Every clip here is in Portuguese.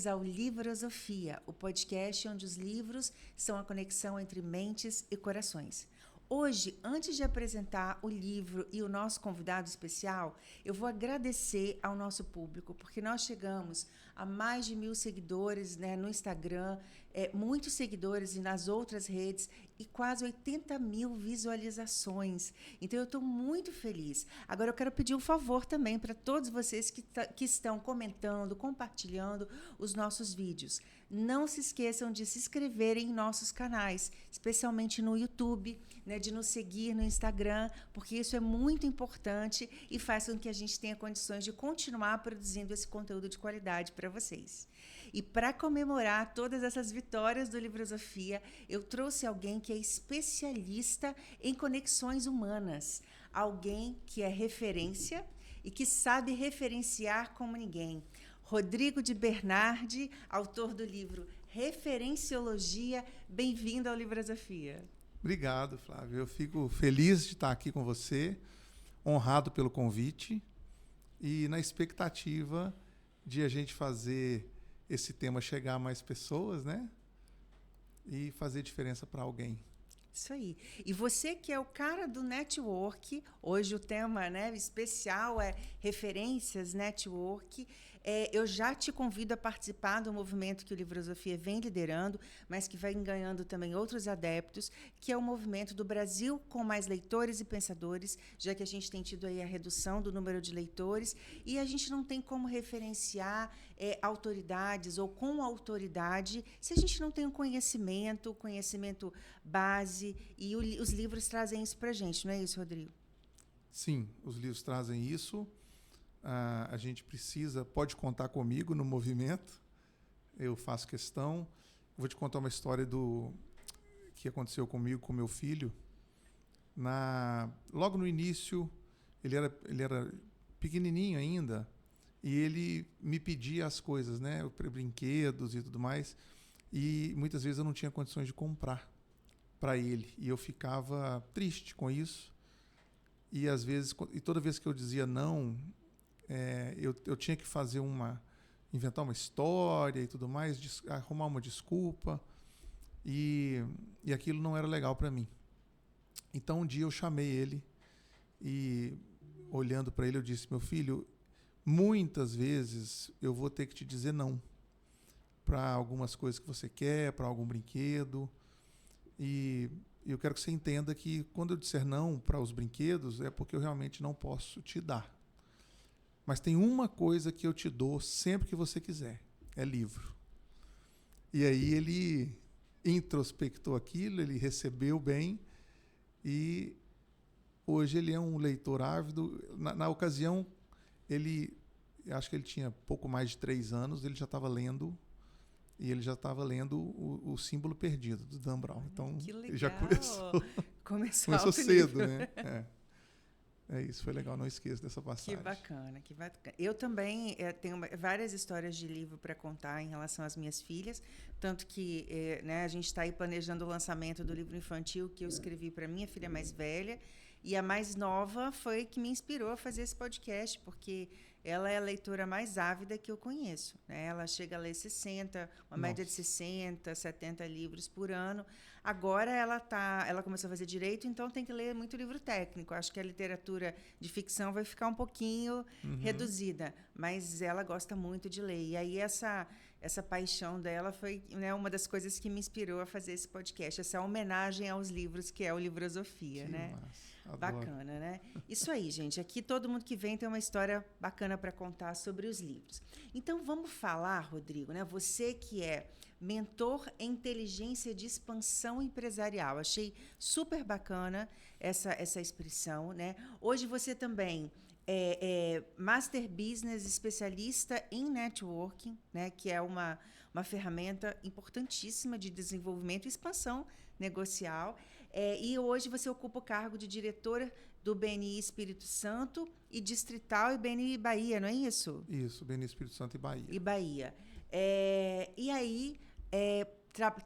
bem-vindos ao Livrosofia, o podcast onde os livros são a conexão entre mentes e corações. Hoje, antes de apresentar o livro e o nosso convidado especial, eu vou agradecer ao nosso público, porque nós chegamos a mais de 1.000 seguidores, né, no Instagram, muitos seguidores nas outras redes e quase 80 mil visualizações. Então, eu estou muito feliz. Agora, eu quero pedir um favor também para todos vocês que estão comentando, compartilhando os nossos vídeos. Não se esqueçam de se inscreverem em nossos canais, especialmente no YouTube, né, de nos seguir no Instagram, porque isso é muito importante e faz com que a gente tenha condições de continuar produzindo esse conteúdo de qualidade para vocês. E para comemorar todas essas vitórias do Livrosofia, eu trouxe alguém que é especialista em conexões humanas, alguém que é referência e que sabe referenciar como ninguém. Rodrigo de Bernardi, autor do livro Referenciologia, bem-vindo ao Livrosofia. Obrigado, Flávio. Eu fico feliz de estar aqui com você, honrado pelo convite e na expectativa de a gente fazer esse tema chegar a mais pessoas, né? E fazer diferença para alguém. Isso aí. E você que é o cara do network, hoje o tema, né, especial é referências network. Eu já te convido a participar do movimento que o Livrosofia vem liderando, mas que vai ganhando também outros adeptos, que é o movimento do Brasil com mais leitores e pensadores, já que a gente tem tido aí a redução do número de leitores e a gente não tem como referenciar autoridades ou com autoridade se a gente não tem um conhecimento base, e os livros trazem isso para a gente, não é isso, Rodrigo? Sim, os livros trazem isso. A gente pode contar comigo no movimento, eu faço questão. Vou te contar uma história que aconteceu comigo, com meu filho. Logo no início, ele era pequenininho ainda, e ele me pedia as coisas, né, brinquedos e tudo mais, e muitas vezes eu não tinha condições de comprar para ele, e eu ficava triste com isso, e toda vez que eu dizia não, eu tinha que inventar uma história e tudo mais, arrumar uma desculpa, e aquilo não era legal para mim. Então um dia eu chamei ele e, olhando para ele, eu disse: meu filho, muitas vezes eu vou ter que te dizer não para algumas coisas que você quer, para algum brinquedo, e eu quero que você entenda que quando eu disser não para os brinquedos é porque eu realmente não posso te dar. Mas tem uma coisa que eu te dou sempre que você quiser, é livro. E aí ele introspectou aquilo, ele recebeu bem, e hoje ele é um leitor ávido. Na ocasião, acho que ele tinha pouco mais de 3 anos, ele já estava lendo, e ele já estava lendo o Símbolo Perdido, do Dan Brown. Então, que legal. Ele já começou cedo, né? Isso, foi legal, não esqueço dessa passagem. Que bacana, que bacana. Eu também tenho várias histórias de livro para contar em relação às minhas filhas, tanto que né, a gente está aí planejando o lançamento do livro infantil que eu escrevi para minha filha mais velha, e a mais nova foi que me inspirou a fazer esse podcast, porque ela é a leitora mais ávida que eu conheço, né? Ela chega a ler 60, uma média de 60, 70 livros por ano. Agora ela começou a fazer direito, então tem que ler muito livro técnico. Acho que a literatura de ficção vai ficar um pouquinho reduzida, mas ela gosta muito de ler. E aí essa paixão dela foi, né, uma das coisas que me inspirou a fazer esse podcast, essa homenagem aos livros, que é o Livrosofia, que né? Massa. Adoro. Bacana, né? Isso aí, gente. Aqui todo mundo que vem tem uma história bacana para contar sobre os livros. Então vamos falar, Rodrigo, né? Você que é mentor em inteligência de expansão empresarial. Achei super bacana essa expressão, né? Hoje você também é Master Business, especialista em networking, né, que é uma ferramenta importantíssima de desenvolvimento e expansão negocial. E hoje você ocupa o cargo de diretora do BNI Espírito Santo e distrital e BNI Bahia, não é isso? Isso, BNI Espírito Santo e Bahia. E Bahia. E aí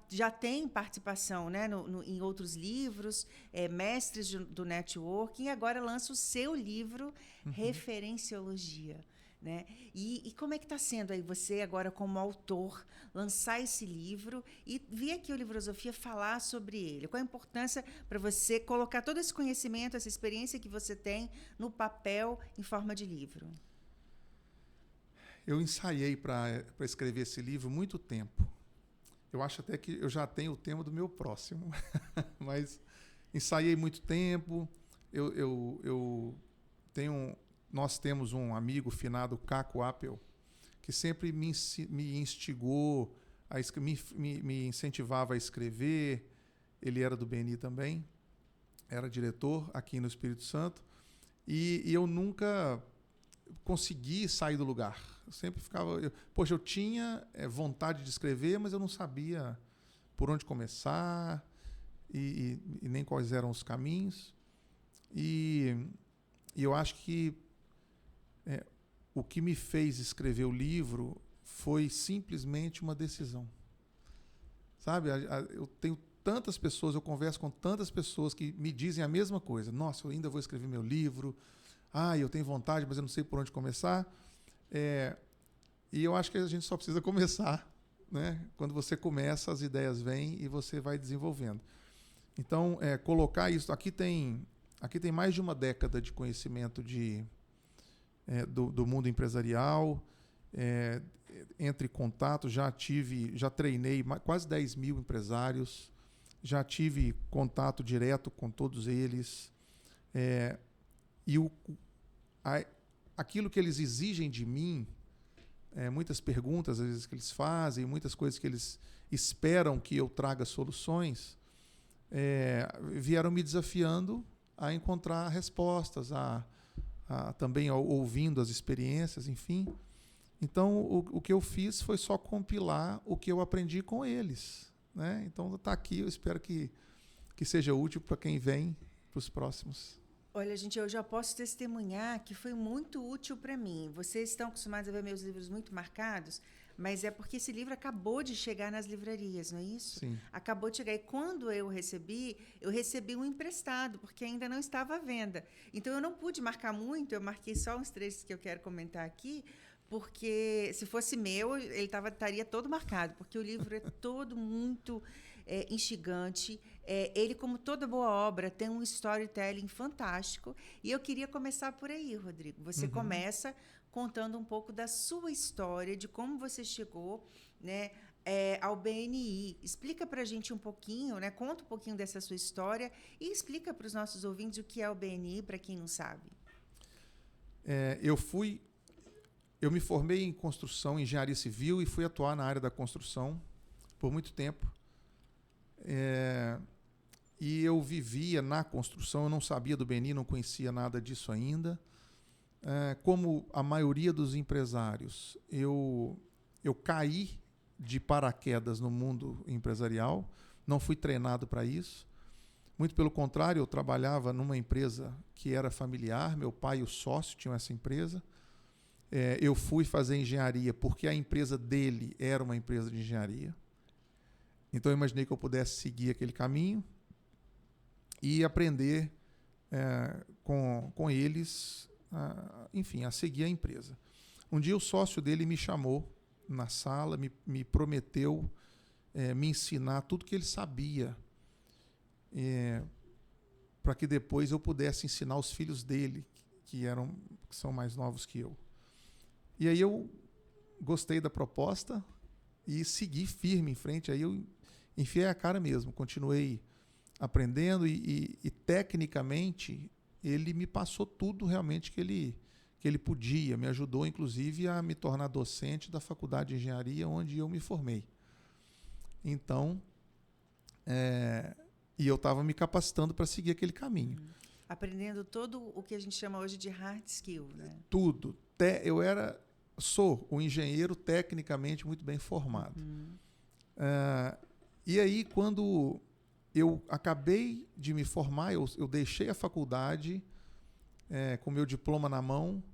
já tem participação, né, em outros livros, mestres do networking, e agora lança o seu livro, Referenciologia. né? E como é que está sendo aí você agora como autor lançar esse livro e vir aqui o Livrosofia falar sobre ele? Qual a importância para você colocar todo esse conhecimento, essa experiência que você tem no papel em forma de livro? Eu ensaiei para escrever esse livro muito tempo. Eu acho até que eu já tenho o tema do meu próximo, mas ensaiei muito tempo. Nós temos um amigo finado, Caco Appel, que sempre me instigou, me incentivava a escrever. Ele era do BNI também, era diretor aqui no Espírito Santo, e eu nunca consegui sair do lugar. Eu sempre ficava... eu tinha vontade de escrever, mas eu não sabia por onde começar e nem quais eram os caminhos. E eu acho que o que me fez escrever o livro foi simplesmente uma decisão. Sabe? Eu tenho tantas pessoas, eu converso com tantas pessoas que me dizem a mesma coisa. Nossa, eu ainda vou escrever meu livro. Eu tenho vontade, mas eu não sei por onde começar. E eu acho que a gente só precisa começar, né? Quando você começa, as ideias vêm e você vai desenvolvendo. Então, colocar isso... Aqui tem mais de uma década de conhecimento do mundo empresarial. Entre contatos, já treinei quase 10 mil empresários, já tive contato direto com todos eles. E aquilo que eles exigem de mim, muitas perguntas às vezes que eles fazem, muitas coisas que eles esperam que eu traga soluções, vieram me desafiando a encontrar respostas, também ouvindo as experiências, enfim. Então, o que eu fiz foi só compilar o que eu aprendi com eles, né? Então, está aqui, eu espero que seja útil para quem vem, para os próximos. Olha, gente, eu já posso testemunhar que foi muito útil para mim. Vocês estão acostumados a ver meus livros muito marcados, mas é porque esse livro acabou de chegar nas livrarias, não é isso? Sim. Acabou de chegar. E quando eu recebi um emprestado, porque ainda não estava à venda. Então, eu não pude marcar muito, eu marquei só uns trechos que eu quero comentar aqui, porque se fosse meu, ele estaria todo marcado, porque o livro é todo muito instigante. Ele, como toda boa obra, tem um storytelling fantástico. E eu queria começar por aí, Rodrigo. Você começa contando um pouco da sua história, de como você chegou, né, ao BNI. Explica para a gente um pouquinho, né, conta um pouquinho dessa sua história e explica para os nossos ouvintes o que é o BNI, para quem não sabe. Eu me formei em construção, engenharia civil, e fui atuar na área da construção por muito tempo. E eu vivia na construção, eu não sabia do BNI, não conhecia nada disso ainda. Como a maioria dos empresários, eu caí de paraquedas no mundo empresarial, não fui treinado para isso. Muito pelo contrário, eu trabalhava numa empresa que era familiar, meu pai e o sócio tinham essa empresa. Eu fui fazer engenharia porque a empresa dele era uma empresa de engenharia. Então, eu imaginei que eu pudesse seguir aquele caminho e aprender com eles, enfim, a seguir a empresa. Um dia, o sócio dele me chamou na sala, me prometeu me ensinar tudo que ele sabia, para que depois eu pudesse ensinar os filhos dele, que são mais novos que eu. E aí eu gostei da proposta e segui firme em frente. Aí eu enfiei a cara mesmo, continuei aprendendo e tecnicamente ele me passou tudo realmente que ele podia, me ajudou inclusive a me tornar docente da Faculdade de Engenharia, onde eu me formei. Então, e eu estava me capacitando para seguir aquele caminho. Aprendendo todo o que a gente chama hoje de hard skill, né? Tudo. Sou um engenheiro tecnicamente muito bem formado. E aí, quando eu acabei de me formar, eu deixei a faculdade com meu diploma na mão,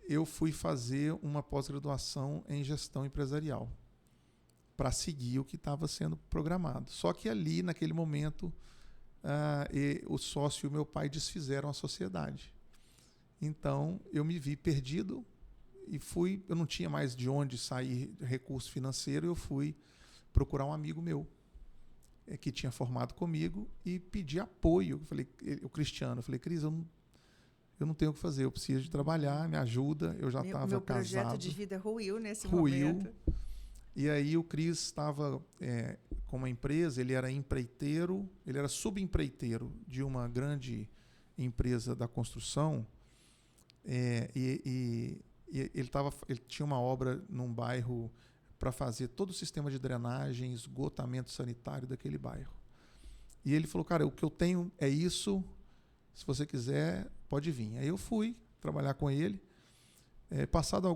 eu fui fazer uma pós-graduação em gestão empresarial para seguir o que estava sendo programado. Só que ali, naquele momento, o sócio e o meu pai desfizeram a sociedade. Então, eu me vi perdido, eu não tinha mais de onde sair recurso financeiro, eu fui procurar um amigo meu que tinha formado comigo e pedi apoio. Eu falei, o Cristiano, eu falei, Cris, eu não tenho o que fazer, eu preciso de trabalhar, me ajuda. Eu já estava casado. Meu projeto de vida ruiu nesse momento. E aí o Cris estava com uma empresa, ele era empreiteiro, ele era subempreiteiro de uma grande empresa da construção, e ele tinha uma obra num bairro para fazer todo o sistema de drenagem, esgotamento sanitário daquele bairro. E ele falou, cara, o que eu tenho é isso, se você quiser, pode vir. Aí eu fui trabalhar com ele. Passado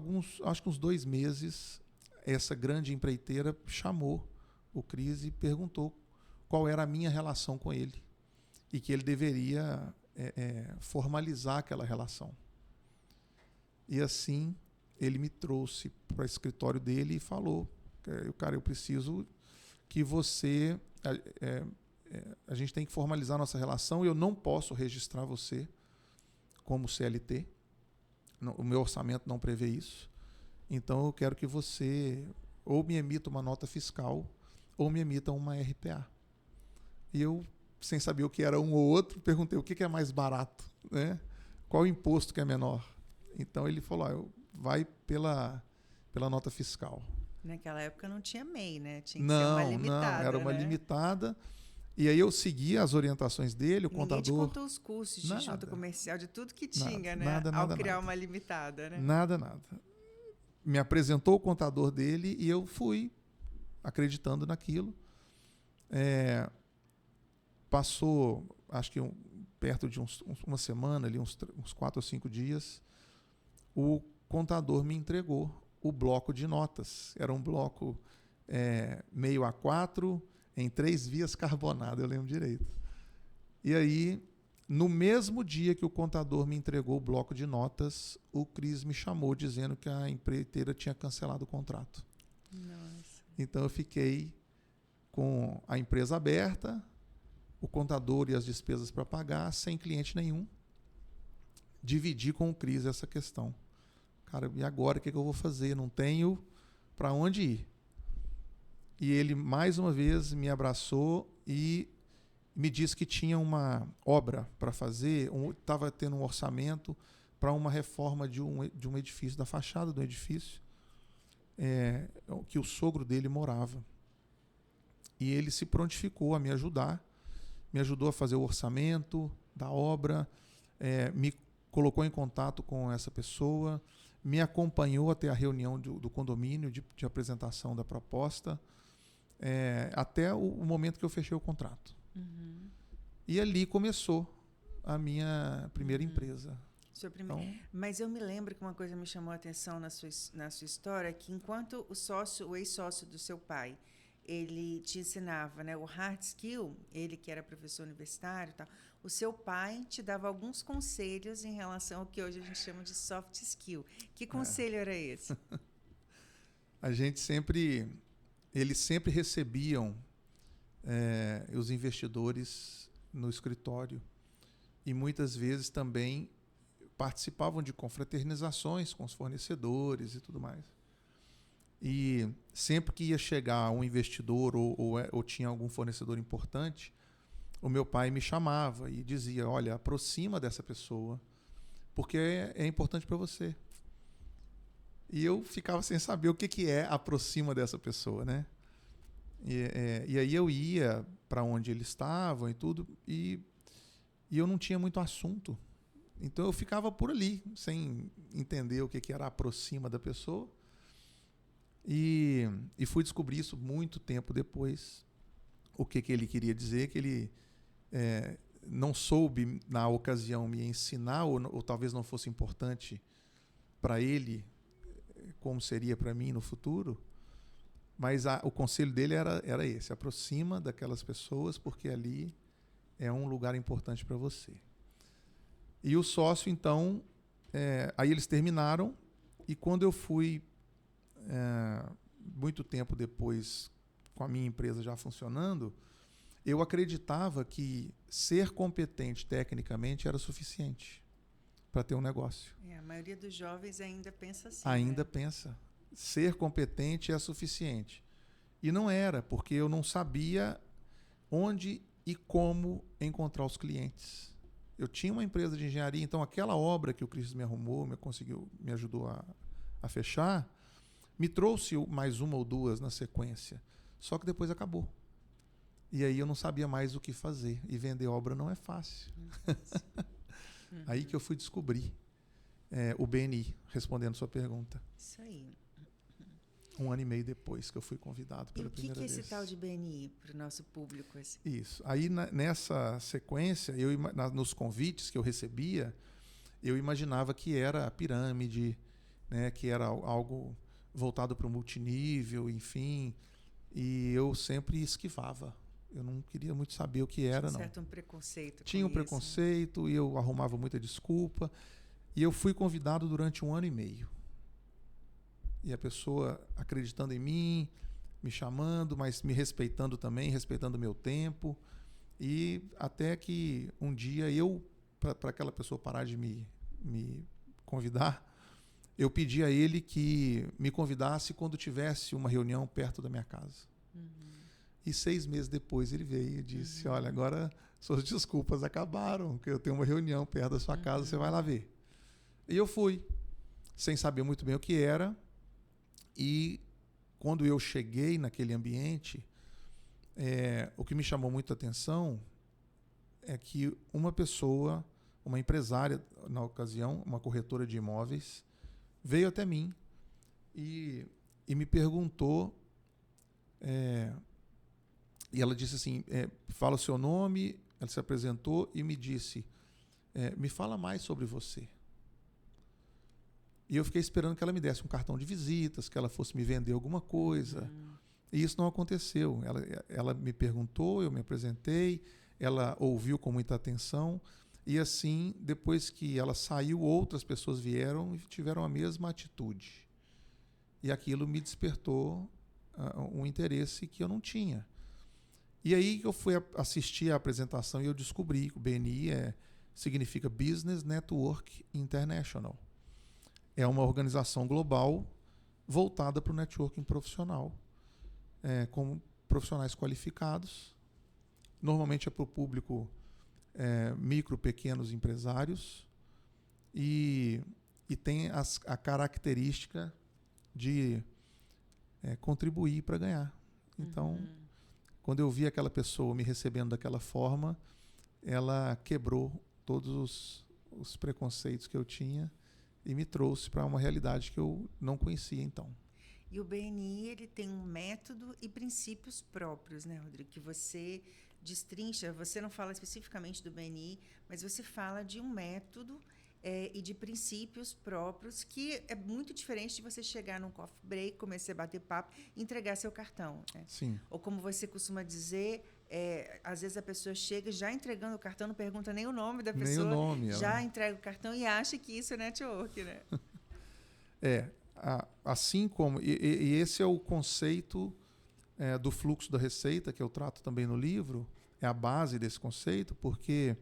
acho que uns 2 meses, essa grande empreiteira chamou o Cris e perguntou qual era a minha relação com ele e que ele deveria formalizar aquela relação. E assim ele me trouxe para o escritório dele e falou, cara, eu preciso que você... a gente tem que formalizar nossa relação e eu não posso registrar você como CLT. O meu orçamento não prevê isso. Então eu quero que você ou me emita uma nota fiscal ou me emita uma RPA. E eu, sem saber o que era um ou outro, perguntei o que é mais barato, né? Qual o imposto que é menor? Então ele falou, vai pela nota fiscal. Naquela época não tinha MEI, né? Tinha que ser uma limitada. Não, era uma né? limitada. E aí eu segui as orientações dele, o Ninguém contador... Ninguém te contou os custos de junta comercial, de tudo que tinha, né? Ao criar uma limitada, né? Nada. Me apresentou o contador dele e eu fui acreditando naquilo. Passou, acho que perto de uma semana, ali, uns 4 ou 5 dias, o contador me entregou o bloco de notas. Era um bloco meio A4, em 3 vias carbonado, eu lembro direito. E aí, no mesmo dia que o contador me entregou o bloco de notas, o Cris me chamou dizendo que a empreiteira tinha cancelado o contrato. Nossa. Então eu fiquei com a empresa aberta, o contador e as despesas para pagar, sem cliente nenhum. Dividi com o Cris essa questão. Cara, e agora o que eu vou fazer? Não tenho para onde ir. E ele, mais uma vez, me abraçou e me disse que tinha uma obra para fazer, estava tendo um orçamento para uma reforma de um edifício, da fachada do edifício, que o sogro dele morava. E ele se prontificou a me ajudar, me ajudou a fazer o orçamento da obra, me colocou em contato com essa pessoa, me acompanhou até a reunião do condomínio de apresentação da proposta, até o momento que eu fechei o contrato. Uhum. E ali começou a minha primeira empresa. Então, mas eu me lembro que uma coisa me chamou a atenção na sua história, que enquanto o ex-sócio do seu pai, ele te ensinava, né, o hard skill, ele que era professor universitário e tal, o seu pai te dava alguns conselhos em relação ao que hoje a gente chama de soft skill. Que conselho era esse? Eles sempre recebiam os investidores no escritório e muitas vezes também participavam de confraternizações com os fornecedores e tudo mais. E sempre que ia chegar um investidor ou tinha algum fornecedor importante, o meu pai me chamava e dizia, olha, aproxima dessa pessoa, porque é importante para você. E eu ficava sem saber o que é aproxima dessa pessoa, né? E aí eu ia para onde eles estavam e tudo, e eu não tinha muito assunto. Então eu ficava por ali, sem entender o que era aproxima da pessoa. E fui descobrir isso muito tempo depois, o que ele queria dizer, que ele não soube, na ocasião, me ensinar, ou talvez não fosse importante para ele, como seria para mim no futuro, mas o conselho dele era esse, aproxima daquelas pessoas, porque ali é um lugar importante para você. E o sócio, então, aí eles terminaram, e quando eu fui, muito tempo depois, com a minha empresa já funcionando, eu acreditava que ser competente tecnicamente era suficiente para ter um negócio. A maioria dos jovens ainda pensa assim. Ainda né? pensa. Ser competente é suficiente. E não era, porque eu não sabia onde e como encontrar os clientes. Eu tinha uma empresa de engenharia, então aquela obra que o Cristo me arrumou, me ajudou a fechar, me trouxe mais uma ou duas na sequência. Só que depois acabou. E aí eu não sabia mais o que fazer. E vender obra não é fácil. Aí que eu fui descobrir o BNI, respondendo sua pergunta. Isso aí. 1 ano e meio depois que eu fui convidado pela primeira vez. E o que é esse tal de BNI para o nosso público? Assim? Isso. Aí, nessa sequência, nos convites que eu recebia, eu imaginava que era a pirâmide, né, que era algo voltado para o multinível, enfim. E eu sempre esquivava. Eu não queria muito saber o que era, não. Certo, um preconceito. Tinha um preconceito, e eu arrumava muita desculpa. E eu fui convidado durante 1 ano e meio. E a pessoa acreditando em mim, me chamando, mas me respeitando também, respeitando o meu tempo. E até que um dia para aquela pessoa parar de me convidar, eu pedi a ele que me convidasse quando tivesse uma reunião perto da minha casa. E 6 meses depois ele veio e disse, olha, agora suas desculpas acabaram, que eu tenho uma reunião perto da sua casa, você vai lá ver. E eu fui, sem saber muito bem o que era. E quando eu cheguei naquele ambiente, o que me chamou muito a atenção é que uma pessoa, uma empresária, na ocasião, uma corretora de imóveis, veio até mim e me perguntou, e ela disse assim, fala o seu nome, ela se apresentou e me disse, me fala mais sobre você. E eu fiquei esperando que ela me desse um cartão de visitas, que ela fosse me vender alguma coisa. E isso não aconteceu. Ela me perguntou, eu me apresentei, ela ouviu com muita atenção. E assim, depois que ela saiu, outras pessoas vieram e tiveram a mesma atitude. E aquilo me despertou um interesse que eu não tinha. E aí eu fui assistir a apresentação e eu descobri que o BNI significa Business Network International. É uma organização global voltada para o networking profissional, com profissionais qualificados. Normalmente é para o público micro, pequenos empresários e tem a característica de contribuir para ganhar. Então, quando eu vi aquela pessoa me recebendo daquela forma, ela quebrou todos os preconceitos que eu tinha e me trouxe para uma realidade que eu não conhecia então. E o BNI, ele tem um método e princípios próprios, né, Rodrigo? Que você destrincha, você não fala especificamente do BNI, mas você fala de um método e de princípios próprios que é muito diferente de você chegar num coffee break, começar a bater papo e entregar seu cartão. Né? Sim. Ou como você costuma dizer, às vezes a pessoa chega já entregando o cartão, não pergunta nem o nome da pessoa, nem o nome, já entrega o cartão e acha que isso é network, né? Assim como... E esse é o conceito do fluxo da receita, que eu trato também no livro, é a base desse conceito, porque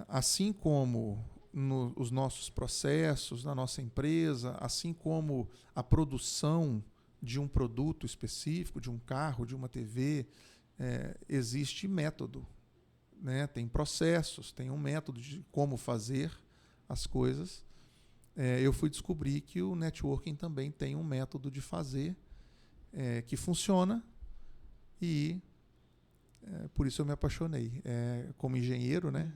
assim como os nossos processos, na nossa empresa, assim como a produção de um produto específico, de um carro, de uma TV, existe método, né? Tem processos, tem um método de como fazer as coisas. Eu fui descobrir que o networking também tem um método de fazer que funciona e por isso eu me apaixonei. Como engenheiro, né?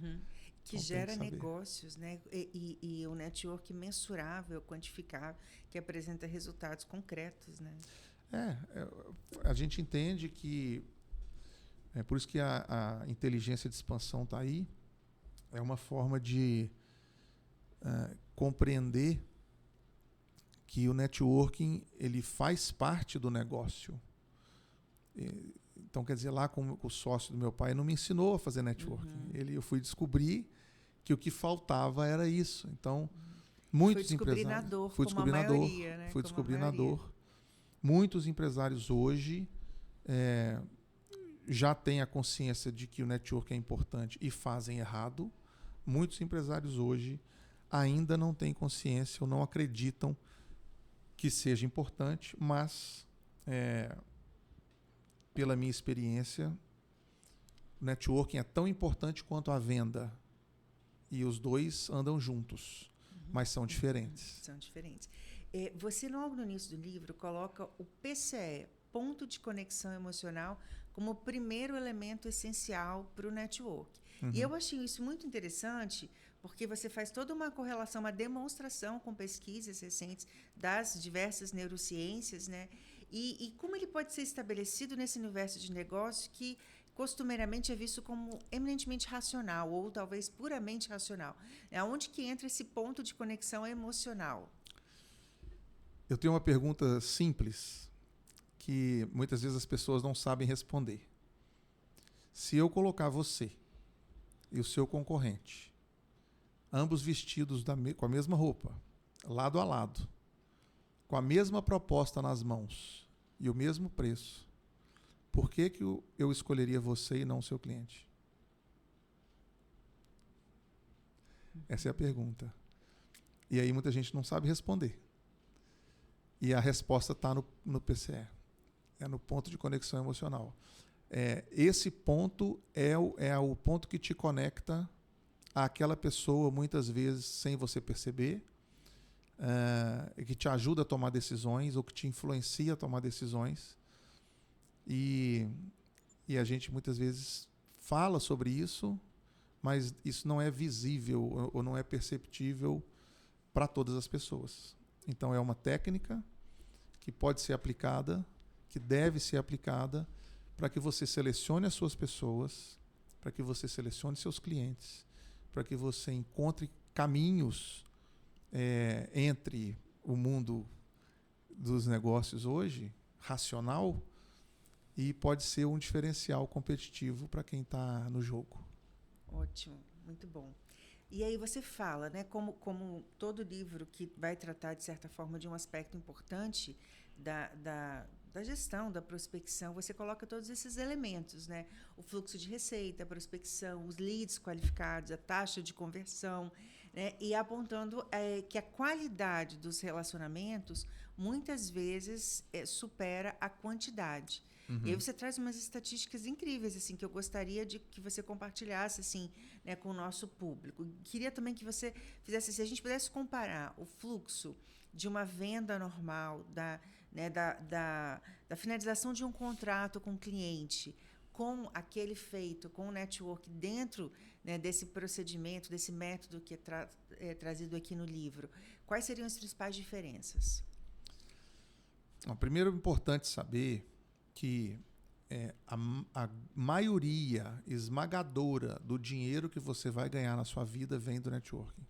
Que então, gera negócios, né? E o network mensurável, quantificável, que apresenta resultados concretos, né? A gente entende que por isso que a inteligência de expansão está aí. É uma forma de compreender que o networking ele faz parte do negócio. Então, quer dizer, lá com o sócio do meu pai não me ensinou a fazer networking. Eu fui descobrir que o que faltava era isso. Então, muitos empresários... Fui descobridor, né? Fui descobridor. Muitos empresários hoje já têm a consciência de que o networking é importante e fazem errado, muitos empresários hoje ainda não têm consciência ou não acreditam que seja importante, mas, pela minha experiência, o networking é tão importante quanto a venda. E os dois andam juntos, mas são diferentes. São diferentes. Você, logo no início do livro, coloca o PCE, ponto de conexão emocional, como o primeiro elemento essencial para o network. E eu achei isso muito interessante, porque você faz toda uma correlação, uma demonstração com pesquisas recentes das diversas neurociências, né? E como ele pode ser estabelecido nesse universo de negócios que costumeiramente é visto como eminentemente racional, ou talvez puramente racional. Onde que entra esse ponto de conexão emocional? Eu tenho uma pergunta simples, que muitas vezes as pessoas não sabem responder. Se eu colocar você e o seu concorrente, ambos vestidos com a mesma roupa, lado a lado, com a mesma proposta nas mãos e o mesmo preço, por que eu escolheria você e não o seu cliente? Essa é a pergunta. E aí muita gente não sabe responder. E a resposta está no PCE. É no ponto de conexão emocional. Esse ponto é o ponto que te conecta àquela pessoa, muitas vezes sem você perceber, que te ajuda a tomar decisões ou que te influencia a tomar decisões. E a gente muitas vezes fala sobre isso, mas isso não é visível ou não é perceptível para todas as pessoas. Então, é uma técnica que pode ser aplicada, que deve ser aplicada, para que você selecione as suas pessoas, para que você selecione seus clientes, para que você encontre caminhos entre o mundo dos negócios hoje, racional, e pode ser um diferencial competitivo para quem está no jogo. Ótimo, muito bom. E aí você fala, né, como todo livro que vai tratar, de certa forma, de um aspecto importante da gestão, da prospecção, você coloca todos esses elementos, né? O fluxo de receita, a prospecção, os leads qualificados, a taxa de conversão, né? E apontando que a qualidade dos relacionamentos muitas vezes supera a quantidade. E aí você traz umas estatísticas incríveis, assim, que eu gostaria de que você compartilhasse, assim, né, com o nosso público. Queria também que você fizesse, se a gente pudesse comparar o fluxo de uma venda normal, da finalização de um contrato com o cliente, com aquele feito, com o network dentro, né, desse procedimento, desse método que é trazido aqui no livro. Quais seriam as principais diferenças? Primeiro, é importante saber que a maioria esmagadora do dinheiro que você vai ganhar na sua vida vem do networking.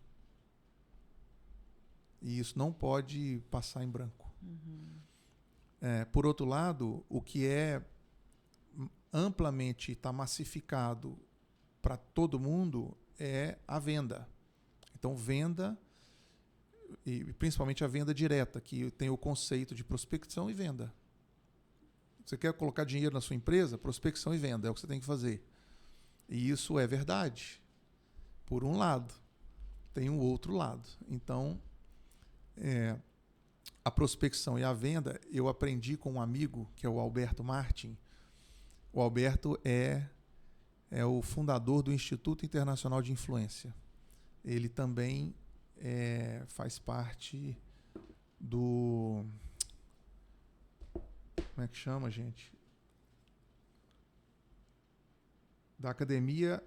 E isso não pode passar em branco. Por outro lado, o que amplamente está massificado para todo mundo é a venda. Então, venda, e principalmente a venda direta, que tem o conceito de prospecção e venda. Você quer colocar dinheiro na sua empresa? Prospecção e venda é o que você tem que fazer. E isso é verdade, por um lado. Tem um outro lado. Então, a prospecção e a venda, eu aprendi com um amigo, que é o Alberto Martin. O Alberto é o fundador do Instituto Internacional de Influência. Ele também faz parte do... Como é que chama, gente? Da Academia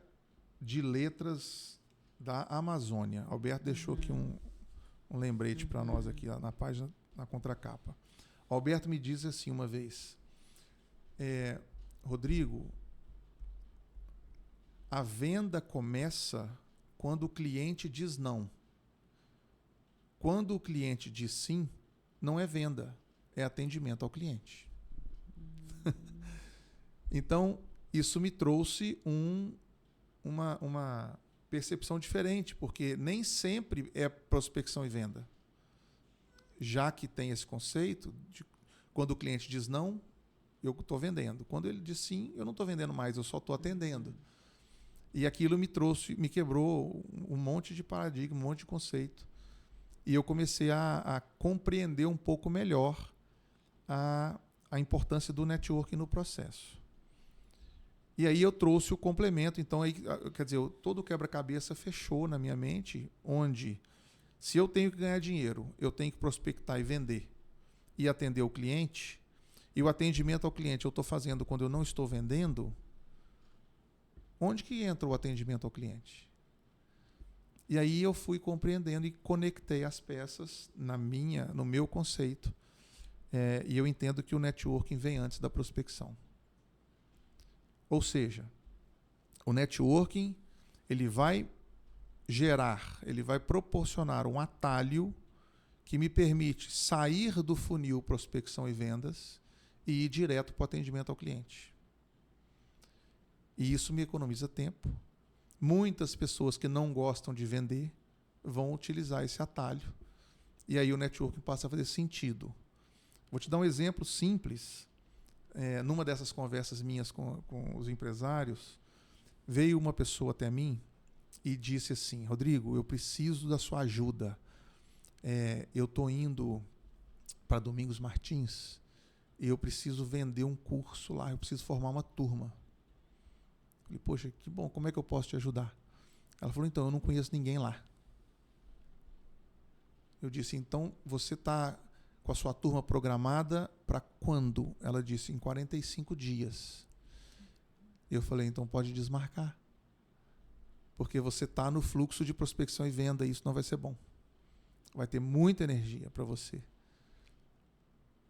de Letras da Amazônia. Alberto deixou aqui um lembrete para nós aqui na página, na contracapa. Alberto me diz assim uma vez: Rodrigo, a venda começa quando o cliente diz não. Quando o cliente diz sim, não é venda, é atendimento ao cliente. Então, isso me trouxe uma percepção diferente, porque nem sempre é prospecção e venda. Já que tem esse conceito de quando o cliente diz não, eu estou vendendo. Quando ele diz sim, eu não estou vendendo mais, eu só estou atendendo. E aquilo me quebrou um monte de paradigma, um monte de conceito. E eu comecei a compreender um pouco melhor a importância do networking no processo. E aí eu trouxe o complemento. Então, aí, quer dizer, todo o quebra-cabeça fechou na minha mente, onde, se eu tenho que ganhar dinheiro, eu tenho que prospectar e vender e atender o cliente, e o atendimento ao cliente eu estou fazendo quando eu não estou vendendo, onde que entra o atendimento ao cliente? E aí eu fui compreendendo e conectei as peças no meu conceito. E eu entendo que o networking vem antes da prospecção. Ou seja, o networking ele vai proporcionar um atalho que me permite sair do funil prospecção e vendas e ir direto para o atendimento ao cliente. E isso me economiza tempo. Muitas pessoas que não gostam de vender vão utilizar esse atalho. E aí o networking passa a fazer sentido. Vou te dar um exemplo simples. Numa dessas conversas minhas com os empresários, veio uma pessoa até mim e disse assim: Rodrigo, eu preciso da sua ajuda. Eu estou indo para Domingos Martins e eu preciso vender um curso lá, eu preciso formar uma turma. Falei, poxa, que bom, como é que eu posso te ajudar? Ela falou, então, eu não conheço ninguém lá. Eu disse, então, você está com a sua turma programada para quando? Ela disse, em 45 dias. Eu falei, então pode desmarcar. Porque você está no fluxo de prospecção e venda e isso não vai ser bom. Vai ter muita energia para você.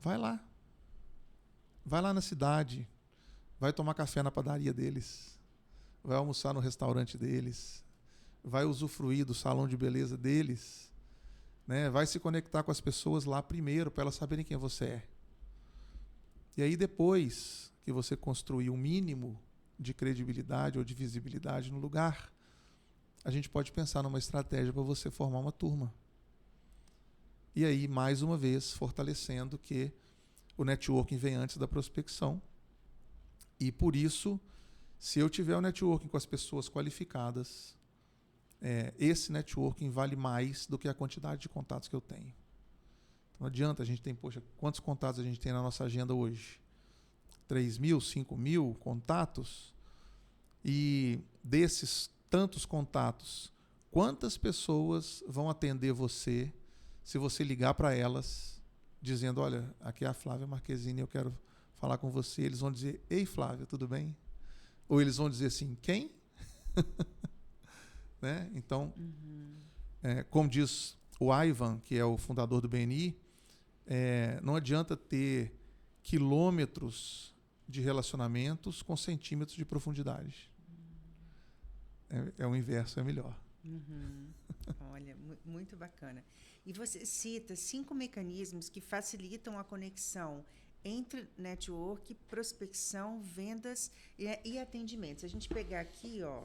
Vai lá. Vai lá na cidade. Vai tomar café na padaria deles. Vai almoçar no restaurante deles. Vai usufruir do salão de beleza deles. Né? Vai se conectar com as pessoas lá primeiro, para elas saberem quem você é. E aí, depois que você construir um mínimo de credibilidade ou de visibilidade no lugar, a gente pode pensar numa estratégia para você formar uma turma. E aí, mais uma vez, fortalecendo que o networking vem antes da prospecção. E, por isso, se eu tiver o networking com as pessoas qualificadas, esse networking vale mais do que a quantidade de contatos que eu tenho. Então, não adianta, a gente tem, poxa, quantos contatos a gente tem na nossa agenda hoje? 3.000, 5.000 contatos? E desses tantos contatos, quantas pessoas vão atender você se você ligar para elas dizendo, olha, aqui é a Flávia Marquezine, eu quero falar com você. Eles vão dizer, ei Flávia, tudo bem? Ou eles vão dizer assim, quem? Né? Então, como diz o Ivan, que é o fundador do BNI, não adianta ter quilômetros de relacionamentos com centímetros de profundidade. É o inverso, é melhor. Olha, muito bacana. E você cita 5 mecanismos que facilitam a conexão entre network, prospecção, vendas e atendimentos. Se a gente pegar aqui, ó,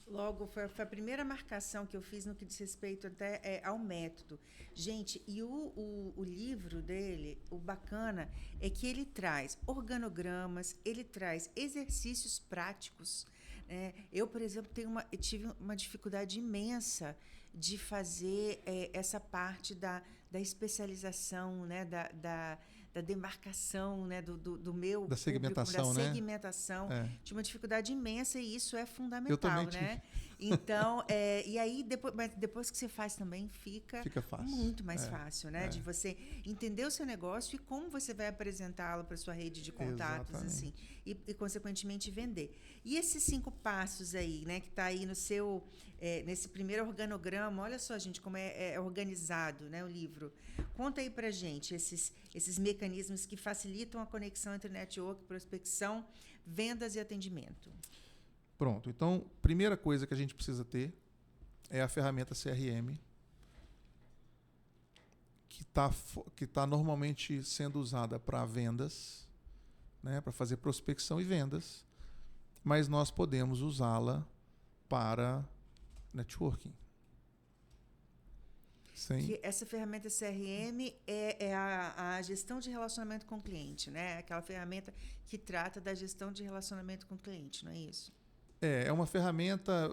logo foi a primeira marcação que eu fiz no que diz respeito até ao método. Gente, e o livro dele, o bacana, é que ele traz organogramas, ele traz exercícios práticos. Eu, por exemplo, tive uma dificuldade imensa de fazer essa parte da especialização, né, da demarcação, né, do meu da segmentação, público, da né? segmentação. Tinha uma dificuldade imensa e isso é fundamental, eu também né? Então, e aí depois que você faz também fica fácil. Muito mais fácil, né? De você entender o seu negócio e como você vai apresentá-lo para sua rede de contatos, assim, e consequentemente vender. E esses 5 passos aí, né, que está aí no seu nesse primeiro organograma, olha só, gente, como é organizado, né, o livro. Conta aí pra gente esses mecanismos que facilitam a conexão entre network, prospecção, vendas e atendimento. Pronto. Então, primeira coisa que a gente precisa ter é a ferramenta CRM, que tá normalmente sendo usada para vendas, né, para fazer prospecção e vendas, mas nós podemos usá-la para networking. Que essa ferramenta CRM é a gestão de relacionamento com o cliente, né? Aquela ferramenta que trata da gestão de relacionamento com o cliente, não é isso? É uma ferramenta,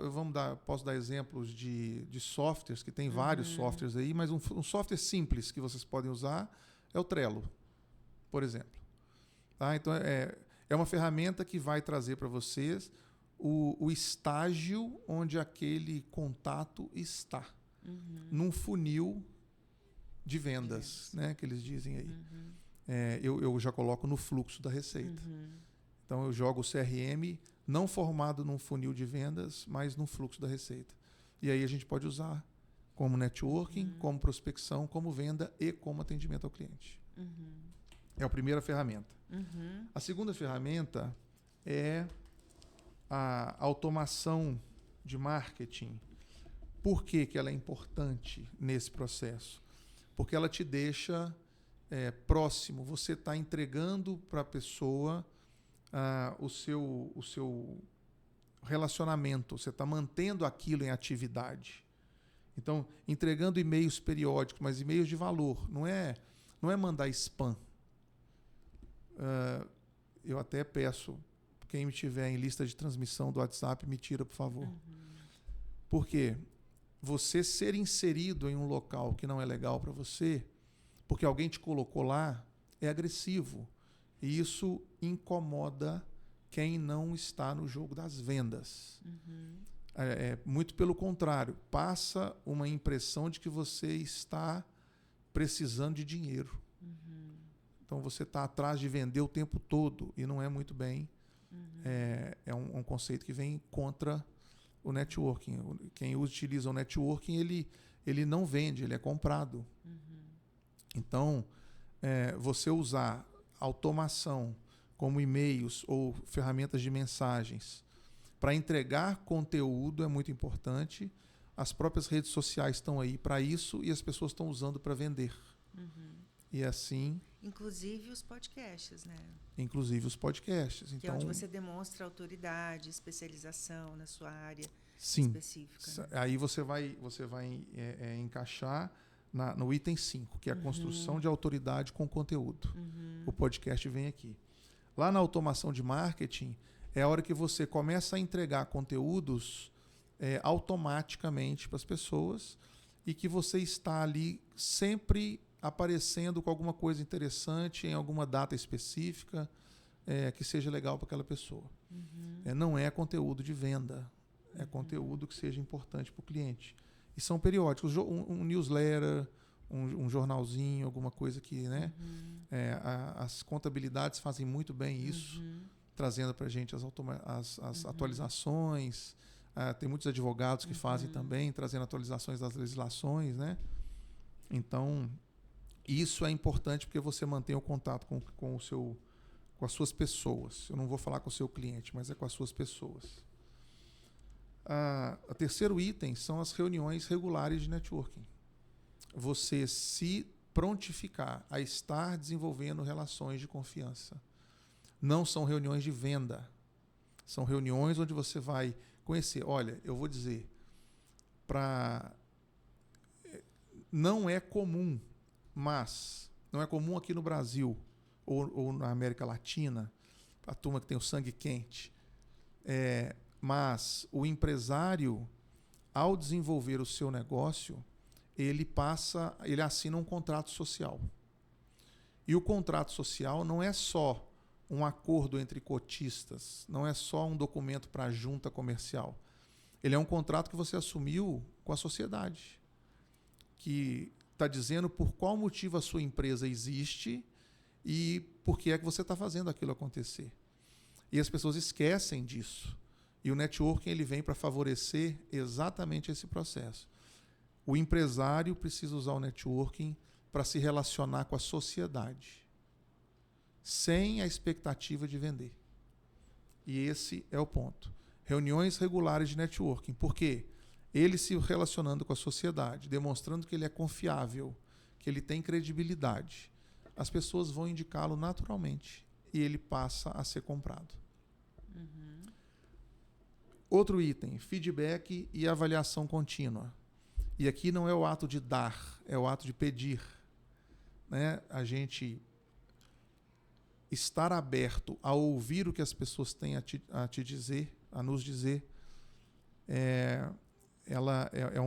posso dar exemplos de softwares, que tem vários softwares aí, mas um software simples que vocês podem usar é o Trello, por exemplo. Tá? Então, é uma ferramenta que vai trazer para vocês o estágio onde aquele contato está, num funil de vendas, né, que eles dizem aí. Eu já coloco no fluxo da receita. Então, eu jogo o CRM não formado num funil de vendas, mas no fluxo da receita. E aí a gente pode usar como networking, como prospecção, como venda e como atendimento ao cliente. É a primeira ferramenta. A segunda ferramenta é a automação de marketing. Por que que ela é importante nesse processo? Porque ela te deixa próximo. Você está entregando para a pessoa o seu relacionamento. Você está mantendo aquilo em atividade. Então, entregando e-mails periódicos, mas e-mails de valor. Não é mandar spam. Eu até peço, quem me tiver em lista de transmissão do WhatsApp, me tira, por favor. Por quê? Você ser inserido em um local que não é legal para você, porque alguém te colocou lá, é agressivo. E isso incomoda quem não está no jogo das vendas. Muito pelo contrário, passa uma impressão de que você está precisando de dinheiro. Então, você está atrás de vender o tempo todo e não é muito bem. É um conceito que vem contra o networking. Quem utiliza o networking, ele não vende, ele é comprado. Então, você usar automação como e-mails ou ferramentas de mensagens para entregar conteúdo é muito importante. As próprias redes sociais estão aí para isso e as pessoas estão usando para vender. E assim... Inclusive os podcasts, né? Inclusive os podcasts. Que é onde você demonstra autoridade, especialização na sua área específica. Né? Aí você vai encaixar no item 5, que é a construção de autoridade com conteúdo. O podcast vem aqui. Lá na automação de marketing, é a hora que você começa a entregar conteúdos automaticamente para as pessoas e que você está ali sempre aparecendo com alguma coisa interessante em alguma data específica que seja legal para aquela pessoa. Não é conteúdo de venda, é conteúdo que seja importante para o cliente. E são periódicos, um newsletter, um jornalzinho, alguma coisa que... Né? As contabilidades fazem muito bem isso, trazendo para a gente as atualizações. Tem muitos advogados que fazem também, trazendo atualizações das legislações. Né? Então, isso é importante porque você mantém o contato com as suas pessoas. Eu não vou falar com o seu cliente, mas é com as suas pessoas. O terceiro item são as reuniões regulares de networking. Você se prontificar a estar desenvolvendo relações de confiança. Não são reuniões de venda. São reuniões onde você vai conhecer. Olha, eu vou dizer, não é comum, mas não é comum aqui no Brasil ou na América Latina, a turma que tem o sangue quente, mas o empresário, ao desenvolver o seu negócio, ele assina um contrato social. E o contrato social não é só um acordo entre cotistas, não é só um documento para a junta comercial. Ele é um contrato que você assumiu com a sociedade, que está dizendo por qual motivo a sua empresa existe e por que é que você está fazendo aquilo acontecer. E as pessoas esquecem disso. E o networking ele vem para favorecer exatamente esse processo. O empresário precisa usar o networking para se relacionar com a sociedade, sem a expectativa de vender. E esse é o ponto. Reuniões regulares de networking. Por quê? Ele se relacionando com a sociedade, demonstrando que ele é confiável, que ele tem credibilidade. As pessoas vão indicá-lo naturalmente e ele passa a ser comprado. Outro item, feedback e avaliação contínua. E aqui não é o ato de dar, é o ato de pedir. Né? A gente estar aberto a ouvir o que as pessoas têm a te dizer, a nos dizer, ela é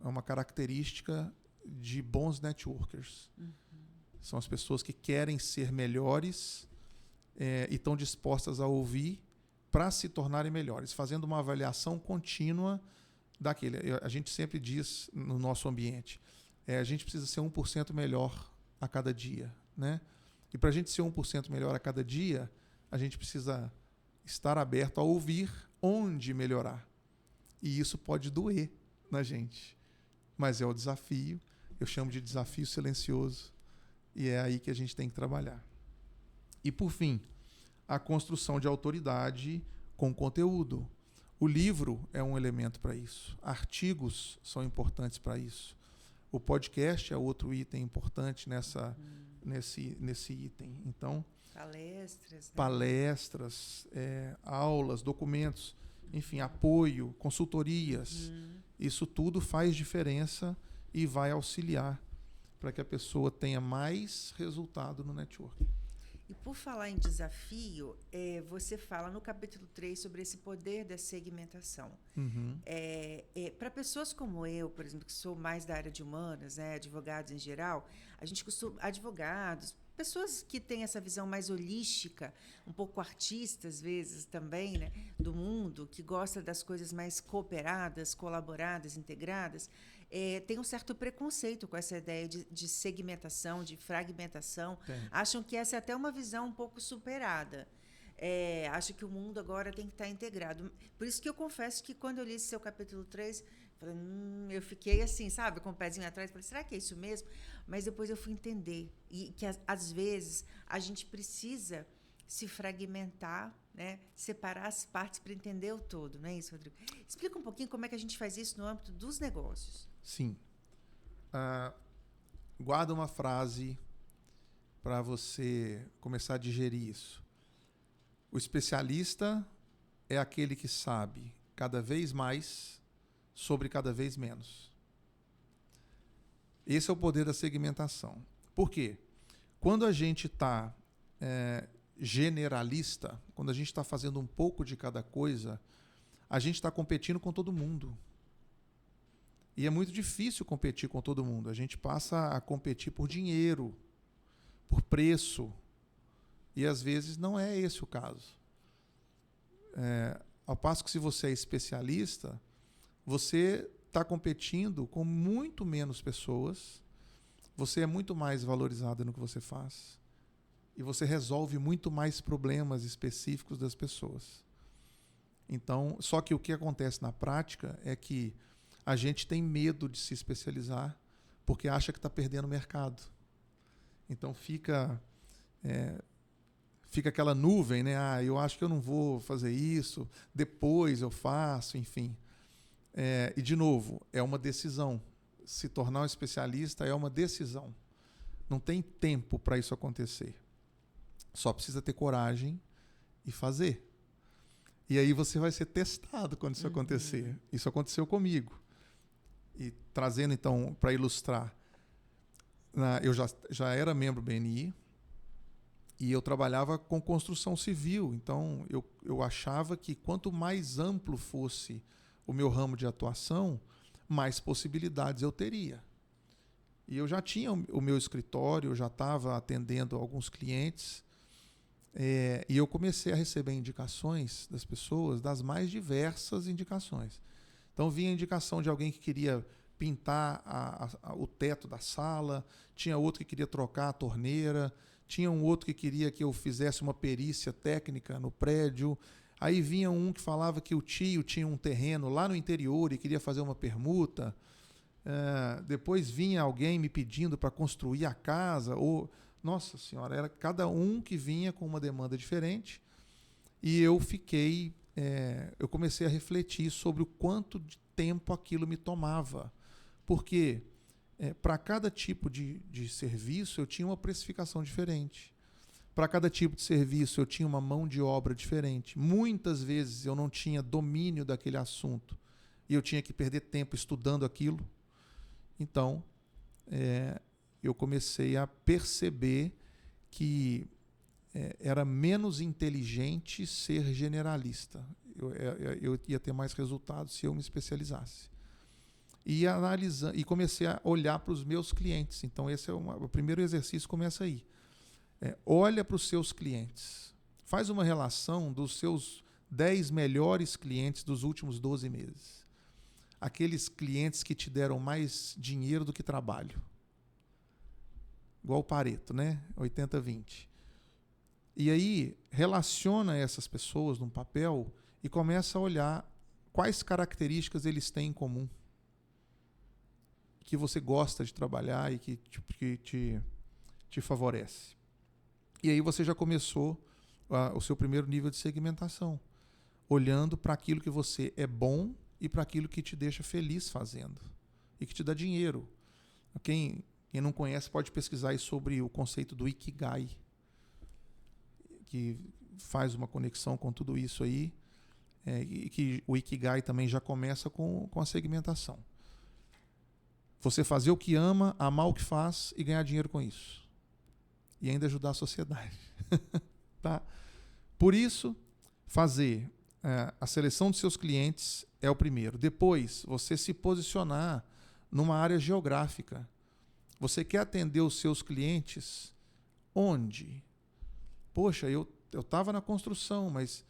uma característica de bons networkers. São as pessoas que querem ser melhores e estão dispostas a ouvir para se tornarem melhores, fazendo uma avaliação contínua daquele. A gente sempre diz no nosso ambiente, a gente precisa ser 1% melhor a cada dia, né? E para a gente ser 1% melhor a cada dia, a gente precisa estar aberto a ouvir onde melhorar. E isso pode doer na gente, mas é o desafio. Eu chamo de desafio silencioso. E é aí que a gente tem que trabalhar. E, por fim, a construção de autoridade com conteúdo. O livro é um elemento para isso. Artigos são importantes para isso. O podcast é outro item importante nesse item. Então, palestras, aulas, documentos, enfim, apoio, consultorias. Isso tudo faz diferença e vai auxiliar para que a pessoa tenha mais resultado no networking. E por falar em desafio, você fala no capítulo 3 sobre esse poder da segmentação. Para pessoas como eu, por exemplo, que sou mais da área de humanas, né, advogados em geral, a gente costuma, advogados, pessoas que têm essa visão mais holística, um pouco artista às vezes também, né, do mundo, que gosta das coisas mais cooperadas, colaboradas, integradas, tem um certo preconceito com essa ideia de segmentação, de fragmentação. Acham que essa é até uma visão um pouco superada. Acho que o mundo agora tem que estar integrado. Por isso que eu confesso que quando eu li esse seu capítulo 3, eu fiquei assim, sabe, com o pezinho atrás, falei, será que é isso mesmo? Mas depois eu fui entender e que às vezes a gente precisa se fragmentar, né, separar as partes para entender o todo, não é isso, Rodrigo? Explica um pouquinho como é que a gente faz isso no âmbito dos negócios. Sim. Guarda uma frase para você começar a digerir isso. O especialista é aquele que sabe cada vez mais sobre cada vez menos. Esse é o poder da segmentação. Por quê? Quando a gente está generalista, quando a gente está fazendo um pouco de cada coisa, a gente está competindo com todo mundo. E é muito difícil competir com todo mundo. A gente passa a competir por dinheiro, por preço. E, às vezes, não é esse o caso. Ao passo que, se você é especialista, você está competindo com muito menos pessoas, você é muito mais valorizado no que você faz e você resolve muito mais problemas específicos das pessoas. Então, só que o que acontece na prática é que a gente tem medo de se especializar porque acha que está perdendo mercado. Então fica aquela nuvem, né? Eu acho que eu não vou fazer isso, depois eu faço, enfim. E, de novo, é uma decisão. Se tornar um especialista é uma decisão. Não tem tempo para isso acontecer. Só precisa ter coragem e fazer. E aí você vai ser testado quando isso acontecer. Isso aconteceu comigo. E trazendo, então, para ilustrar, eu já era membro do BNI e eu trabalhava com construção civil. Então, eu achava que quanto mais amplo fosse o meu ramo de atuação, mais possibilidades eu teria. E eu já tinha o meu escritório, eu já estava atendendo alguns clientes, e eu comecei a receber indicações das pessoas, das mais diversas indicações. Então, vinha a indicação de alguém que queria pintar o teto da sala, tinha outro que queria trocar a torneira, tinha um outro que queria que eu fizesse uma perícia técnica no prédio. Aí vinha um que falava que o tio tinha um terreno lá no interior e queria fazer uma permuta. Depois vinha alguém me pedindo para construir a casa. Nossa Senhora, era cada um que vinha com uma demanda diferente. E eu comecei a refletir sobre o quanto de tempo aquilo me tomava. Porque para cada tipo de serviço eu tinha uma precificação diferente. Para cada tipo de serviço eu tinha uma mão de obra diferente. Muitas vezes eu não tinha domínio daquele assunto e eu tinha que perder tempo estudando aquilo. Então, eu comecei a perceber que era menos inteligente ser generalista. Eu ia ter mais resultados se eu me especializasse. E comecei a olhar para os meus clientes. Então, esse é o primeiro exercício, começa aí. Olha para os seus clientes. Faz uma relação dos seus 10 melhores clientes dos últimos 12 meses. Aqueles clientes que te deram mais dinheiro do que trabalho. Igual o Pareto, né? 80-20. E aí, relaciona essas pessoas num papel e começa a olhar quais características eles têm em comum, que você gosta de trabalhar e que te favorece. E aí você já começou o seu primeiro nível de segmentação, olhando para aquilo que você é bom e para aquilo que te deixa feliz fazendo e que te dá dinheiro. Quem não conhece pode pesquisar aí sobre o conceito do Ikigai, que faz uma conexão com tudo isso aí, e que o Ikigai também já começa com a segmentação. Você fazer o que ama, amar o que faz e ganhar dinheiro com isso. E ainda ajudar a sociedade. Tá? Por isso, fazer a seleção dos seus clientes é o primeiro. Depois, você se posicionar numa área geográfica. Você quer atender os seus clientes onde? Poxa, eu estava na construção, mas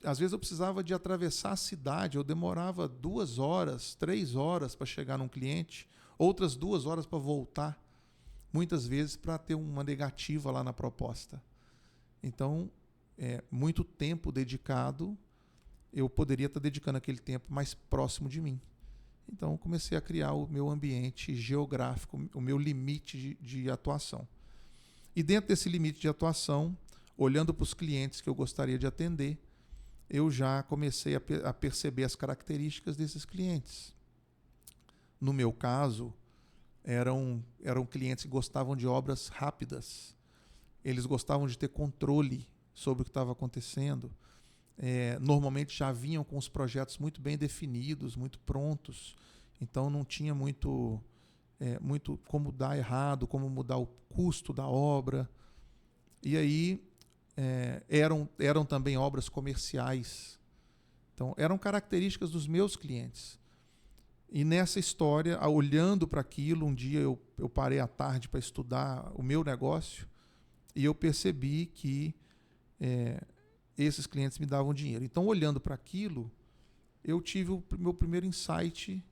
às vezes eu precisava de atravessar a cidade, eu demorava 2 horas, 3 horas para chegar num cliente, outras 2 horas para voltar, muitas vezes para ter uma negativa lá na proposta. Então, muito tempo dedicado, eu poderia estar dedicando aquele tempo mais próximo de mim. Então, comecei a criar o meu ambiente geográfico, o meu limite de atuação. E dentro desse limite de atuação, olhando para os clientes que eu gostaria de atender, eu já comecei a perceber as características desses clientes. No meu caso, eram clientes que gostavam de obras rápidas. Eles gostavam de ter controle sobre o que estava acontecendo. Normalmente já vinham com os projetos muito bem definidos, muito prontos. Então não tinha muito como dar errado, como mudar o custo da obra. E aí eram também obras comerciais. Então eram características dos meus clientes. E nessa história, olhando para aquilo, um dia eu parei à tarde para estudar o meu negócio e eu percebi que esses clientes me davam dinheiro. Então, olhando para aquilo, eu tive o meu primeiro insight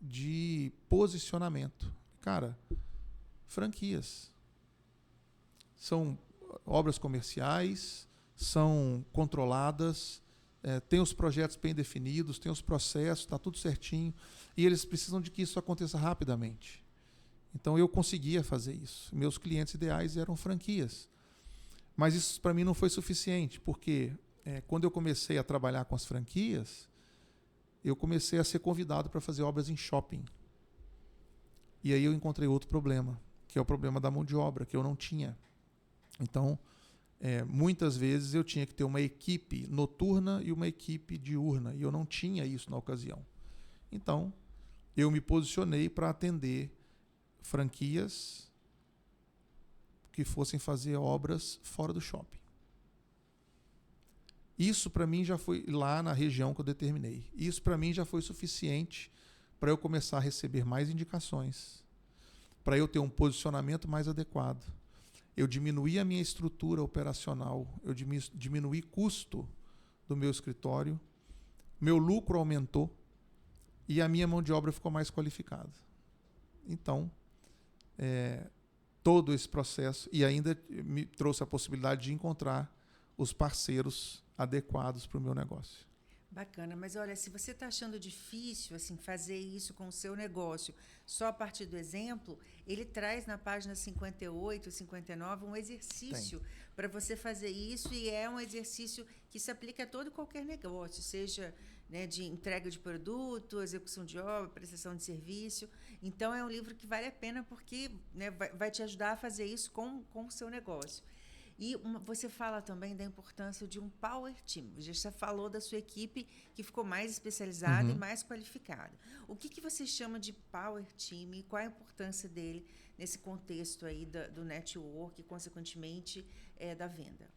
de posicionamento. Cara, franquias são obras comerciais, são controladas, tem os projetos bem definidos, tem os processos, está tudo certinho, e eles precisam de que isso aconteça rapidamente. Então, eu conseguia fazer isso. Meus clientes ideais eram franquias. Mas isso, para mim, não foi suficiente, porque quando eu comecei a trabalhar com as franquias, eu comecei a ser convidado para fazer obras em shopping. E aí eu encontrei outro problema, que é o problema da mão de obra, que eu não tinha. Então, muitas vezes eu tinha que ter uma equipe noturna e uma equipe diurna, e eu não tinha isso na ocasião. Então, eu me posicionei para atender franquias que fossem fazer obras fora do shopping. Isso para mim já foi lá na região que eu determinei. Isso para mim já foi suficiente para eu começar a receber mais indicações, para eu ter um posicionamento mais adequado. Eu diminuí a minha estrutura operacional, eu diminuí custo do meu escritório, meu lucro aumentou e a minha mão de obra ficou mais qualificada. Então, todo esse processo, e ainda me trouxe a possibilidade de encontrar os parceiros adequados para o meu negócio. Bacana, mas olha, se você está achando difícil assim, fazer isso com o seu negócio só a partir do exemplo, ele traz na página 58, 59 um exercício para você fazer isso, e é um exercício que se aplica a todo e qualquer negócio, seja de entrega de produto, execução de obra, prestação de serviço. Então, é um livro que vale a pena porque vai te ajudar a fazer isso com o seu negócio. E você fala também da importância de um power team. Você já falou da sua equipe que ficou mais especializada e mais qualificada. O que você chama de power team e qual a importância dele nesse contexto aí do network e, consequentemente, da venda?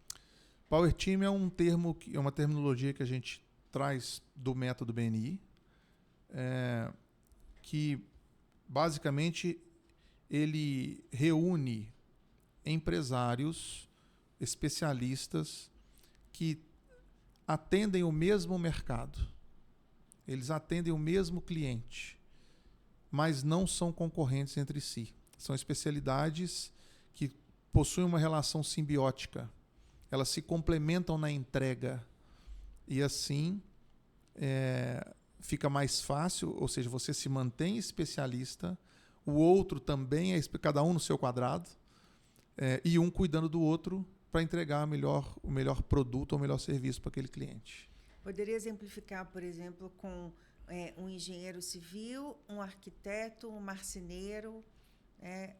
Power Team é é uma terminologia que a gente traz do método BNI, que basicamente ele reúne empresários, especialistas que atendem o mesmo mercado. Eles atendem o mesmo cliente, mas não são concorrentes entre si. São especialidades que possuem uma relação simbiótica. Elas se complementam na entrega. E assim fica mais fácil, ou seja, você se mantém especialista, o outro também cada um no seu quadrado, e um cuidando do outro para entregar o melhor produto ou o melhor serviço para aquele cliente. Poderia exemplificar, por exemplo, com um engenheiro civil, um arquiteto, um marceneiro,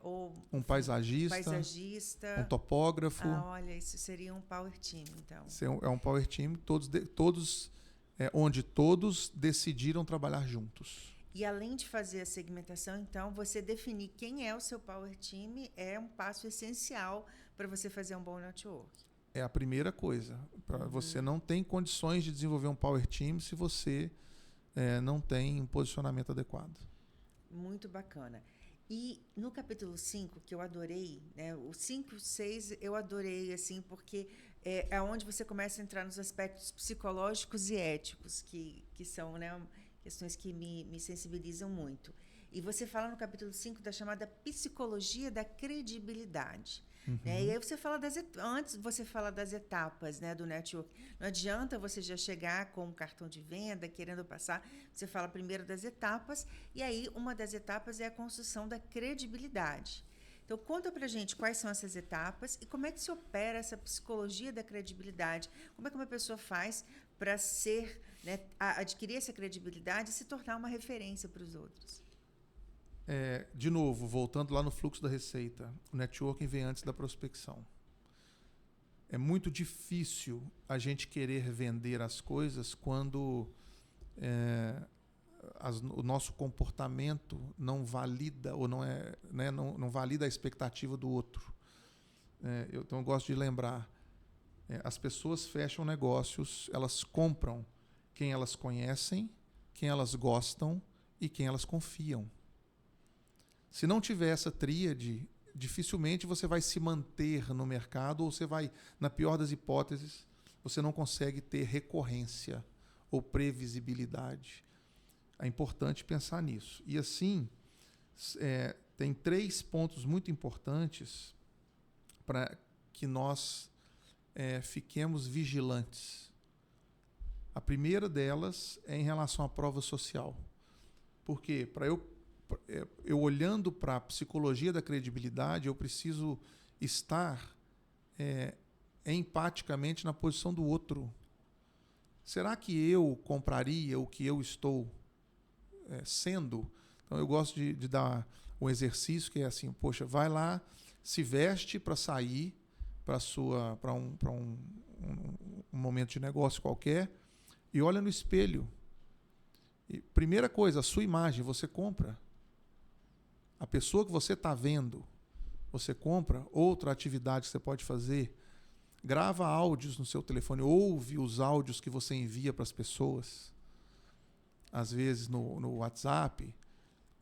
ou um paisagista, um topógrafo. Olha, isso seria um Power Team, então. É um Power Team, onde todos decidiram trabalhar juntos. E além de fazer a segmentação, então, você definir quem é o seu Power Team é um passo essencial para você fazer um bom network. É a primeira coisa. Você não tem condições de desenvolver um Power Team se você não tem um posicionamento adequado. Muito bacana. E no capítulo 5, que eu adorei, né, o 5 e o 6 eu adorei, assim, porque é onde você começa a entrar nos aspectos psicológicos e éticos, que são, né, questões que me sensibilizam muito. E você fala no capítulo 5 da chamada psicologia da credibilidade. Uhum. Né? E aí você fala antes você fala das etapas, né, do network. Não adianta você já chegar com um cartão de venda, querendo passar. Você fala primeiro das etapas, e aí uma das etapas é a construção da credibilidade. Então, conta pra gente quais são essas etapas e como é que se opera essa psicologia da credibilidade. Como é que uma pessoa faz para ser, né, adquirir essa credibilidade e se tornar uma referência para os outros? De novo, voltando lá no fluxo da receita, o networking vem antes da prospecção. É muito difícil a gente querer vender as coisas quando o nosso comportamento não valida ou não valida a expectativa do outro. Então eu gosto de lembrar, as pessoas fecham negócios, elas compram quem elas conhecem, quem elas gostam e quem elas confiam. Se não tiver essa tríade, dificilmente você vai se manter no mercado, ou você vai, na pior das hipóteses, você não consegue ter recorrência ou previsibilidade. É importante pensar nisso. E assim, tem 3 pontos muito importantes para que nós fiquemos vigilantes. A primeira delas é em relação à prova social. Porque para eu olhando para a psicologia da credibilidade, eu preciso estar empaticamente na posição do outro. Será que eu compraria o que eu estou sendo? Então, eu gosto de dar um exercício que é assim, poxa, vai lá, se veste para sair para um momento de negócio qualquer e olha no espelho. E, primeira coisa, a sua imagem, você compra. A pessoa que você está vendo, você compra. Outra atividade que você pode fazer, grava áudios no seu telefone, ouve os áudios que você envia para as pessoas, às vezes no WhatsApp,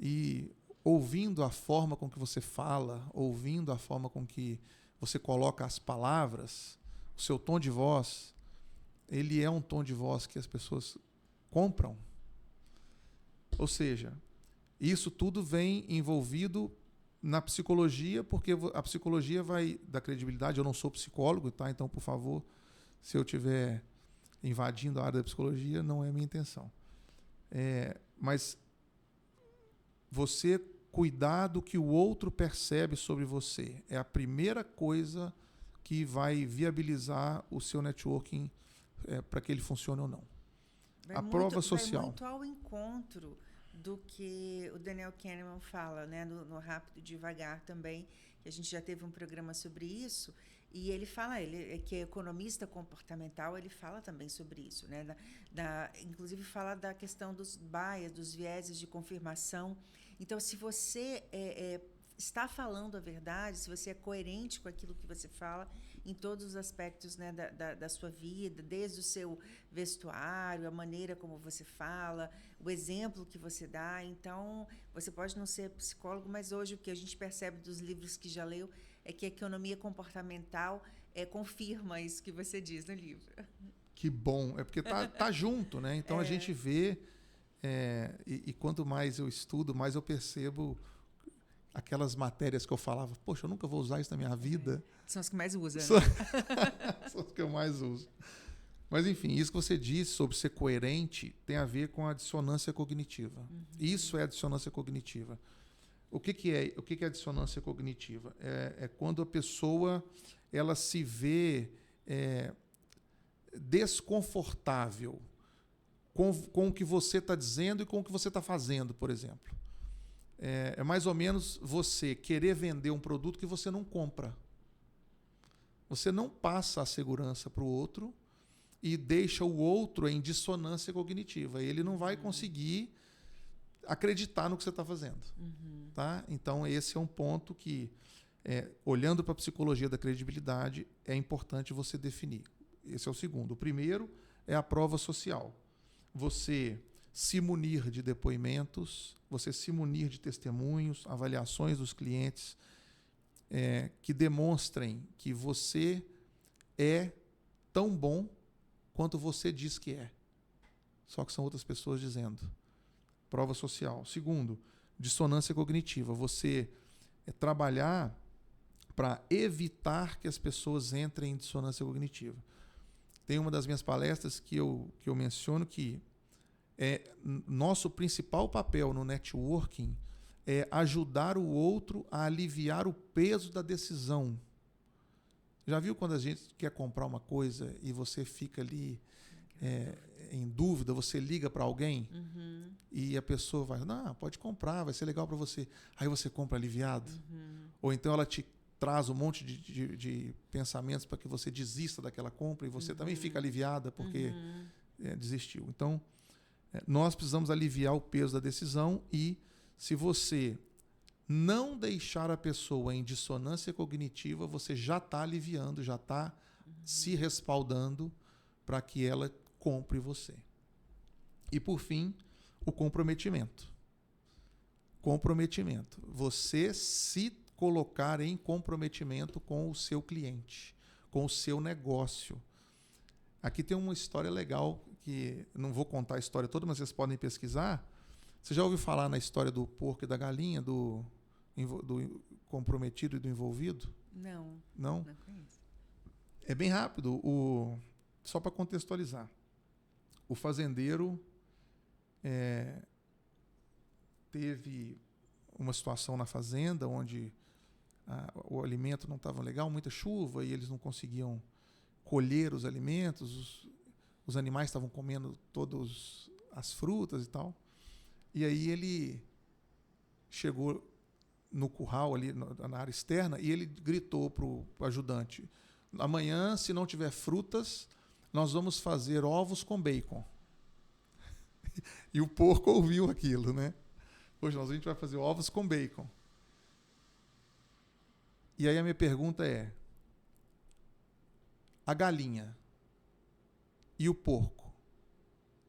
e ouvindo a forma com que você fala, ouvindo a forma com que você coloca as palavras, o seu tom de voz, ele é um tom de voz que as pessoas compram. Ou seja, isso tudo vem envolvido na psicologia, porque a psicologia vai da credibilidade. Eu não sou psicólogo, tá? Então, por favor, se eu estiver invadindo a área da psicologia, não é a minha intenção. Mas você cuidar do que o outro percebe sobre você é a primeira coisa que vai viabilizar o seu networking para que ele funcione ou não. Prova social. Vai muito ao encontro do que o Daniel Kahneman fala, né, no Rápido e Devagar também, que a gente já teve um programa sobre isso, e ele fala, ele que é economista comportamental, ele fala também sobre isso, né, inclusive fala da questão dos bias, dos vieses de confirmação. Então, se você está falando a verdade, se você é coerente com aquilo que você fala, em todos os aspectos, né, da sua vida, desde o seu vestuário, a maneira como você fala, o exemplo que você dá. Então, você pode não ser psicólogo, mas hoje o que a gente percebe dos livros que já leu é que a economia comportamental confirma isso que você diz no livro. Que bom. É porque tá junto, né? Então a gente vê, e quanto mais eu estudo, mais eu percebo aquelas matérias que eu falava, poxa, eu nunca vou usar isso na minha vida. São as que mais usa. São as que eu mais uso. Mas, enfim, isso que você disse sobre ser coerente tem a ver com a dissonância cognitiva. Isso é a dissonância cognitiva. O que é a dissonância cognitiva? É quando a pessoa ela se vê desconfortável com o que você está dizendo e com o que você está fazendo, por exemplo. É mais ou menos você querer vender um produto que você não compra. Você não passa a segurança para o outro e deixa o outro em dissonância cognitiva. Ele não vai conseguir acreditar no que você está fazendo. Tá? Então, esse é um ponto que, olhando para a psicologia da credibilidade, é importante você definir. Esse é o segundo. O primeiro é a prova social. Você se munir de depoimentos, você se munir de testemunhos, avaliações dos clientes que demonstrem que você é tão bom quanto você diz que é. Só que são outras pessoas dizendo. Prova social. Segundo, dissonância cognitiva. Você trabalhar para evitar que as pessoas entrem em dissonância cognitiva. Tem uma das minhas palestras que eu menciono que nosso principal papel no networking é ajudar o outro a aliviar o peso da decisão. Já viu quando a gente quer comprar uma coisa e você fica ali em dúvida, você liga para alguém e a pessoa vai, não, pode comprar, vai ser legal para você. Aí você compra aliviado. Ou então ela te traz um monte de pensamentos para que você desista daquela compra e você também fica aliviada porque desistiu. Então, nós precisamos aliviar o peso da decisão e se você não deixar a pessoa em dissonância cognitiva, você já está aliviando, já está se respaldando para que ela compre você. E, por fim, o comprometimento. Comprometimento. Você se colocar em comprometimento com o seu cliente, com o seu negócio. Aqui tem uma história legal, que não vou contar a história toda, mas vocês podem pesquisar. Você já ouviu falar na história do porco e da galinha, do comprometido e do envolvido? Não. Não? Não conheço. É bem rápido, só para contextualizar. O fazendeiro teve uma situação na fazenda onde o alimento não estava legal, muita chuva, e eles não conseguiam colher os alimentos, os animais estavam comendo todas as frutas e tal. E aí ele chegou no curral, ali na área externa, e ele gritou para o ajudante, amanhã, se não tiver frutas, nós vamos fazer ovos com bacon. E o porco ouviu aquilo, né? Hoje a gente vai fazer ovos com bacon. E aí a minha pergunta é, a galinha e o porco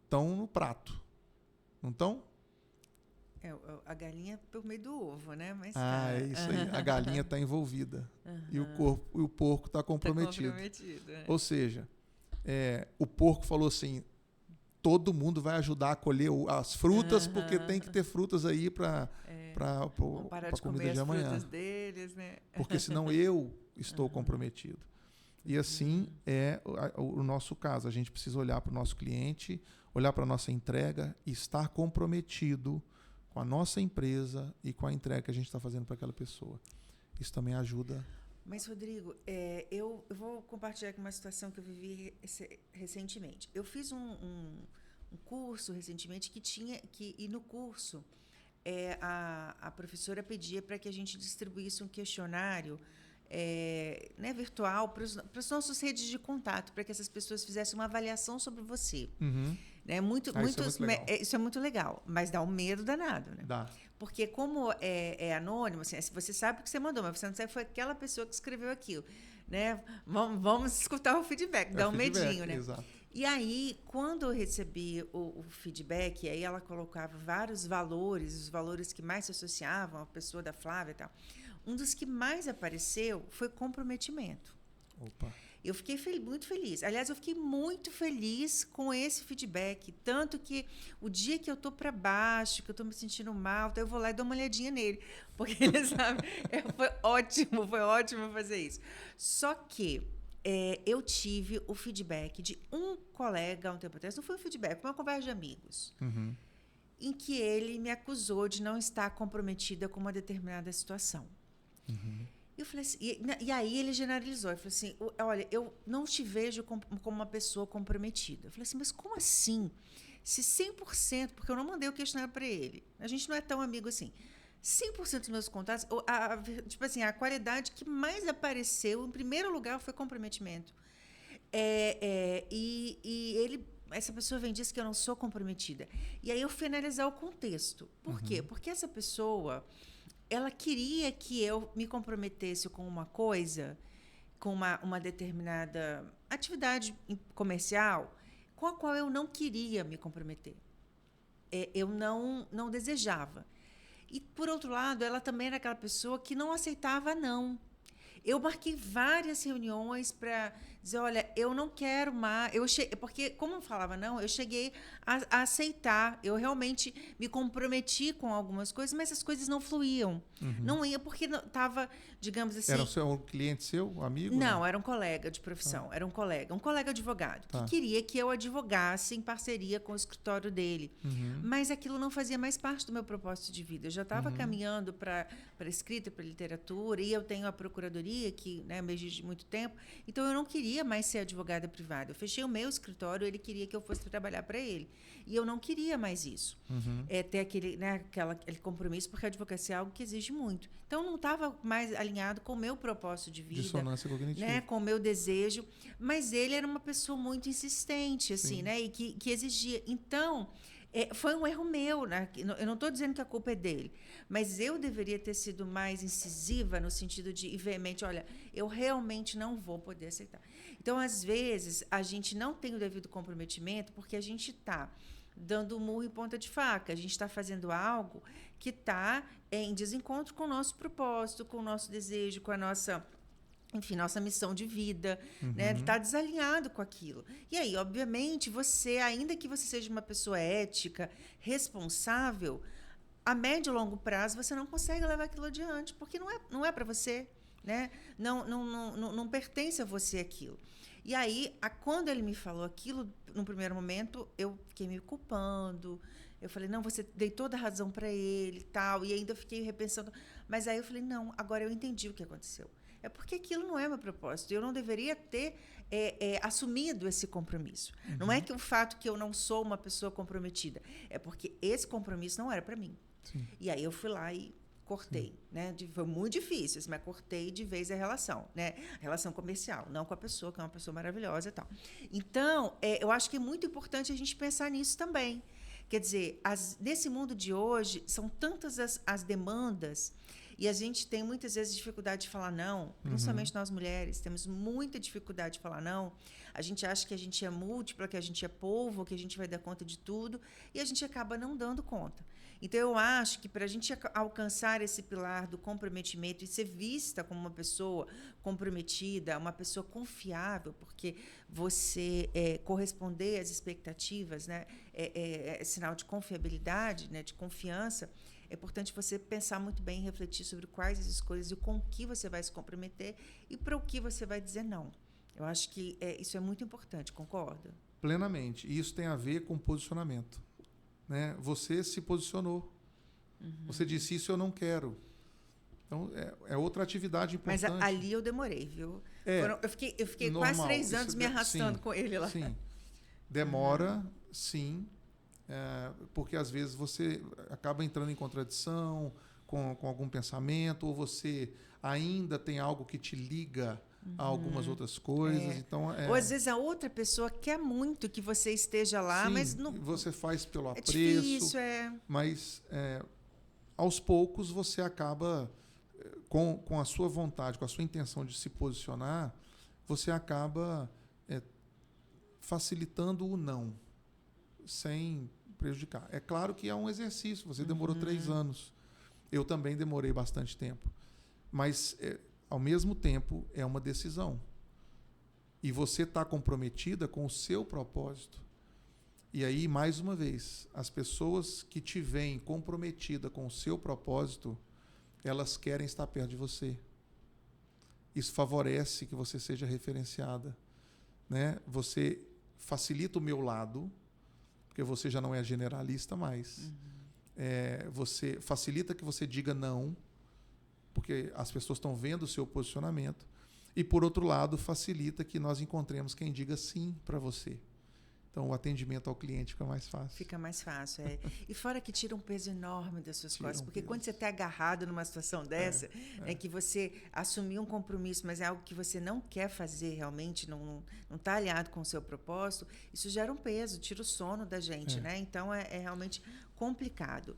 estão no prato, não estão? A galinha por meio do ovo, né? Mas é isso aí. A galinha está envolvida. E o porco está comprometido. Ou seja, o porco falou assim, todo mundo vai ajudar a colher as frutas, porque tem que ter frutas aí para a comida de amanhã. Frutas deles, né? Porque senão eu estou comprometido. E assim é o nosso caso. A gente precisa olhar para o nosso cliente, olhar para a nossa entrega e estar comprometido com a nossa empresa e com a entrega que a gente está fazendo para aquela pessoa. Isso também ajuda. Mas, Rodrigo, eu vou compartilhar aqui uma situação que eu vivi recentemente. Eu fiz um curso recentemente e no curso a professora pedia para que a gente distribuísse um questionário virtual para as nossas redes de contato, para que essas pessoas fizessem uma avaliação sobre você. Isso é muito legal, mas dá um medo danado, né? Dá. Porque como é anônimo, assim, você sabe o que você mandou, mas você não sabe que foi aquela pessoa que escreveu aquilo. né? Vamos escutar o feedback, dá um medinho, né? Exato. E aí, quando eu recebi o feedback, aí ela colocava vários valores, os valores que mais se associavam à pessoa da Flávia e tal. Um dos que mais apareceu foi comprometimento. Opa. Eu fiquei muito feliz. Aliás, eu fiquei muito feliz com esse feedback. Tanto que o dia que eu tô para baixo, que eu tô me sentindo mal, então eu vou lá e dou uma olhadinha nele. Porque ele sabe, foi ótimo fazer isso. Só que eu tive o feedback de um colega há um tempo atrás. Não foi um feedback, foi uma conversa de amigos. Uhum. Em que ele me acusou de não estar comprometida com uma determinada situação. Uhum. Eu falei assim, e aí ele generalizou. Ele falou assim, olha, eu não te vejo como uma pessoa comprometida. Eu falei assim, mas como assim? Se 100%, porque eu não mandei o questionário para ele, a gente não é tão amigo assim, 100% dos meus contatos, tipo assim, a qualidade que mais apareceu, em primeiro lugar, foi comprometimento. E ele, essa pessoa vem diz que eu não sou comprometida. E aí eu fui analisar o contexto. Por quê? Porque essa pessoa, ela queria que eu me comprometesse com uma coisa, com uma determinada atividade comercial, com a qual eu não queria me comprometer. Eu não desejava. E, por outro lado, ela também era aquela pessoa que não aceitava não. Eu marquei várias reuniões para dizer, olha, eu não quero mais. Porque, como eu falava não, eu cheguei a aceitar. Eu realmente me comprometi com algumas coisas, mas as coisas não fluíam. Uhum. Não ia, porque estava, digamos assim... Era um cliente seu, amigo? Não, era um colega de profissão. Era um colega advogado, que queria que eu advogasse em parceria com o escritório dele. Uhum. Mas aquilo não fazia mais parte do meu propósito de vida. Eu já estava caminhando para a escrita, para a literatura, e eu tenho a procuradoria, que me exige de muito tempo, então eu não queria mais ser advogada privada. Eu fechei o meu escritório, ele queria que eu fosse trabalhar para ele. E eu não queria mais isso. Ter aquele compromisso, porque a advocacia é algo que exige muito. Então, não estava mais alinhado com o meu propósito de vida. Dissonância cognitiva. Né, com o meu desejo. Mas ele era uma pessoa muito insistente, assim, né, e que exigia. Então, foi um erro meu. Né? Eu não estou dizendo que a culpa é dele, mas eu deveria ter sido mais incisiva no sentido de veemente, olha, eu realmente não vou poder aceitar. Então, às vezes, a gente não tem o devido comprometimento porque a gente está dando murro em ponta de faca. A gente está fazendo algo que está em desencontro com o nosso propósito, com o nosso desejo, com a nossa missão de vida, né? Está desalinhado com aquilo. E aí, obviamente, você, ainda que você seja uma pessoa ética, responsável, a médio e longo prazo você não consegue levar aquilo adiante, porque não é para você, né? Não pertence a você aquilo. E aí, quando ele me falou aquilo, no primeiro momento, eu fiquei me culpando. Eu falei, não, você dei toda a razão para ele e tal. E ainda fiquei repensando. Mas aí eu falei, não, agora eu entendi o que aconteceu. É porque aquilo não é meu propósito. Eu não deveria ter assumido esse compromisso. Não é que o fato que eu não sou uma pessoa comprometida. É porque esse compromisso não era para mim. Sim. E aí eu fui lá e cortei, né? Foi muito difícil, mas cortei de vez a relação, né? A relação comercial, não com a pessoa, que é uma pessoa maravilhosa e tal. Então, eu acho que é muito importante a gente pensar nisso também. Quer dizer, nesse mundo de hoje, são tantas as demandas, e a gente tem muitas vezes dificuldade de falar não, principalmente nós mulheres, temos muita dificuldade de falar não. A gente acha que a gente é múltipla, que a gente é polvo, que a gente vai dar conta de tudo, e a gente acaba não dando conta. Então, eu acho que para a gente alcançar esse pilar do comprometimento e ser vista como uma pessoa comprometida, uma pessoa confiável, porque você corresponder às expectativas, né, é sinal de confiabilidade, né, de confiança. É importante você pensar muito bem e refletir sobre quais as escolhas e com o que você vai se comprometer e para o que você vai dizer não. Eu acho que isso é muito importante, concorda? Plenamente. E isso tem a ver com posicionamento. Né? Você se posicionou. Você disse, isso eu não quero. Então, é outra atividade importante. Mas ali eu demorei, viu? Eu fiquei normal. quase 3 anos me arrastando com ele lá. Sim. Demora, sim. Porque, às vezes, você acaba entrando em contradição com algum pensamento, ou você ainda tem algo que te liga a algumas outras coisas. Então, ou, às vezes, a outra pessoa quer muito que você esteja lá, sim, mas não... você faz pelo apreço. Difícil, Mas, aos poucos, você acaba, com a sua vontade, com a sua intenção de se posicionar, você acaba facilitando o não, sem prejudicar. É claro que é um exercício, você demorou 3 anos. Eu também demorei bastante tempo. Mas, ao mesmo tempo, é uma decisão. E você está comprometida com o seu propósito. E aí, mais uma vez, as pessoas que te veem comprometida com o seu propósito, elas querem estar perto de você. Isso favorece que você seja referenciada, né? Você facilita o meu lado, porque você já não é generalista mais. Você facilita que você diga não, porque as pessoas estão vendo o seu posicionamento. E, por outro lado, facilita que nós encontremos quem diga sim para você. Então, o atendimento ao cliente fica mais fácil. Fica mais fácil, E fora que tira um peso enorme das suas costas. Porque quando você está agarrado numa situação dessa, que você assumiu um compromisso, mas é algo que você não quer fazer realmente, não está alinhado com o seu propósito, isso gera um peso, tira o sono da gente, né? Então, é realmente complicado.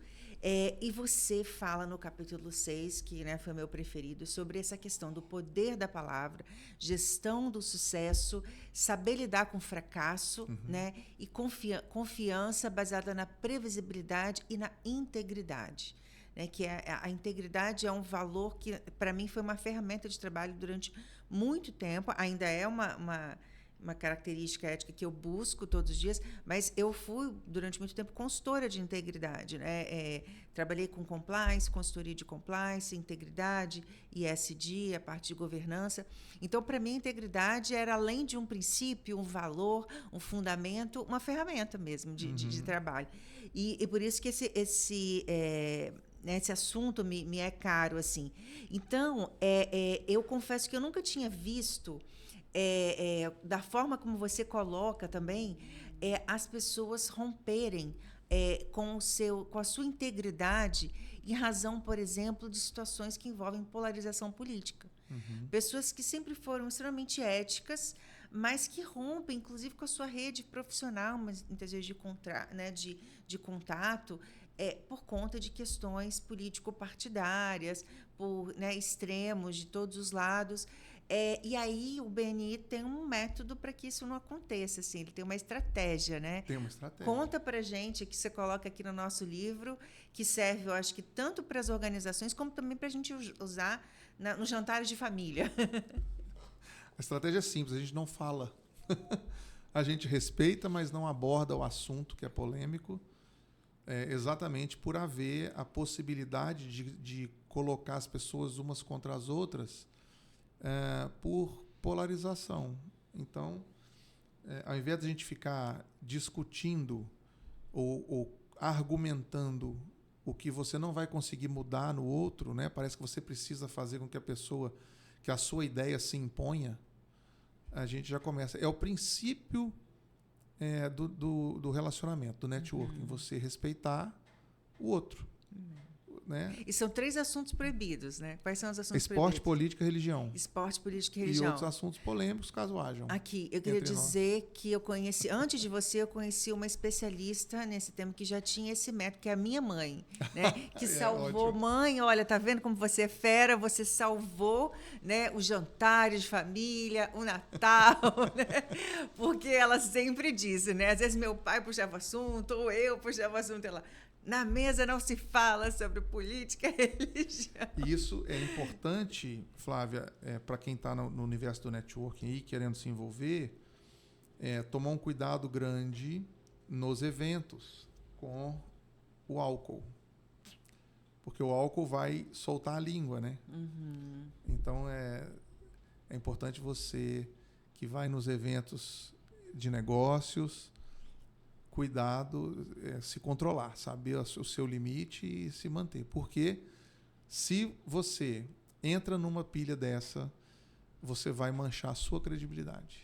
E você fala no capítulo 6, que, né, foi meu preferido, sobre essa questão do poder da palavra, gestão do sucesso, saber lidar com o fracasso, né, e confiança baseada na previsibilidade e na integridade. Né, que a integridade é um valor que, para mim, foi uma ferramenta de trabalho durante muito tempo, ainda é uma característica ética que eu busco todos os dias, mas eu fui, durante muito tempo, consultora de integridade. Né? Trabalhei com compliance, consultoria de compliance, integridade, ISD, a parte de governança. Então, para mim, a integridade era, além de um princípio, um valor, um fundamento, uma ferramenta mesmo de trabalho. E por isso que esse assunto me é caro. Assim. Então, eu confesso que eu nunca tinha visto... da forma como você coloca também, as pessoas romperem com a sua integridade em razão, por exemplo, de situações que envolvem polarização política. Pessoas que sempre foram extremamente éticas, mas que rompem, inclusive, com a sua rede profissional, mas muitas vezes de contato, por conta de questões político-partidárias, por extremos de todos os lados. E aí o BNI tem um método para que isso não aconteça, assim, ele tem uma estratégia, né? Tem uma estratégia. Conta para a gente, que você coloca aqui no nosso livro, que serve, eu acho que tanto para as organizações, como também para a gente usar nos jantares de família. A estratégia é simples, a gente não fala. A gente respeita, mas não aborda o assunto que é polêmico, exatamente por haver a possibilidade de colocar as pessoas umas contra as outras, por polarização. Então, ao invés de a gente ficar discutindo ou argumentando o que você não vai conseguir mudar no outro, né? Parece que você precisa fazer com que a sua ideia se imponha, a gente já começa. É o princípio do relacionamento, do networking, você respeitar o outro. Né? E são 3 assuntos proibidos, né? Quais são os assuntos proibidos? Esporte, proibidos? política e religião. Esporte, política e religião. E outros assuntos polêmicos, caso hajam. Aqui, eu queria dizer que eu conheci, antes de você, eu conheci uma especialista nesse tema que já tinha esse método, que é a minha mãe, né? Que salvou. Mãe, olha, tá vendo como você é fera? Você salvou, né, os jantares de família, o Natal, né? Porque ela sempre disse, né? Às vezes meu pai puxava assunto, ou eu puxava assunto, ela... Na mesa não se fala sobre política e religião. E isso é importante, Flávia, para quem está no universo do networking e querendo se envolver, tomar um cuidado grande nos eventos com o álcool. Porque o álcool vai soltar a língua, né? Então, é importante você que vai nos eventos de negócios... Cuidado, se controlar, saber o seu limite e se manter. Porque se você entra numa pilha dessa, você vai manchar a sua credibilidade.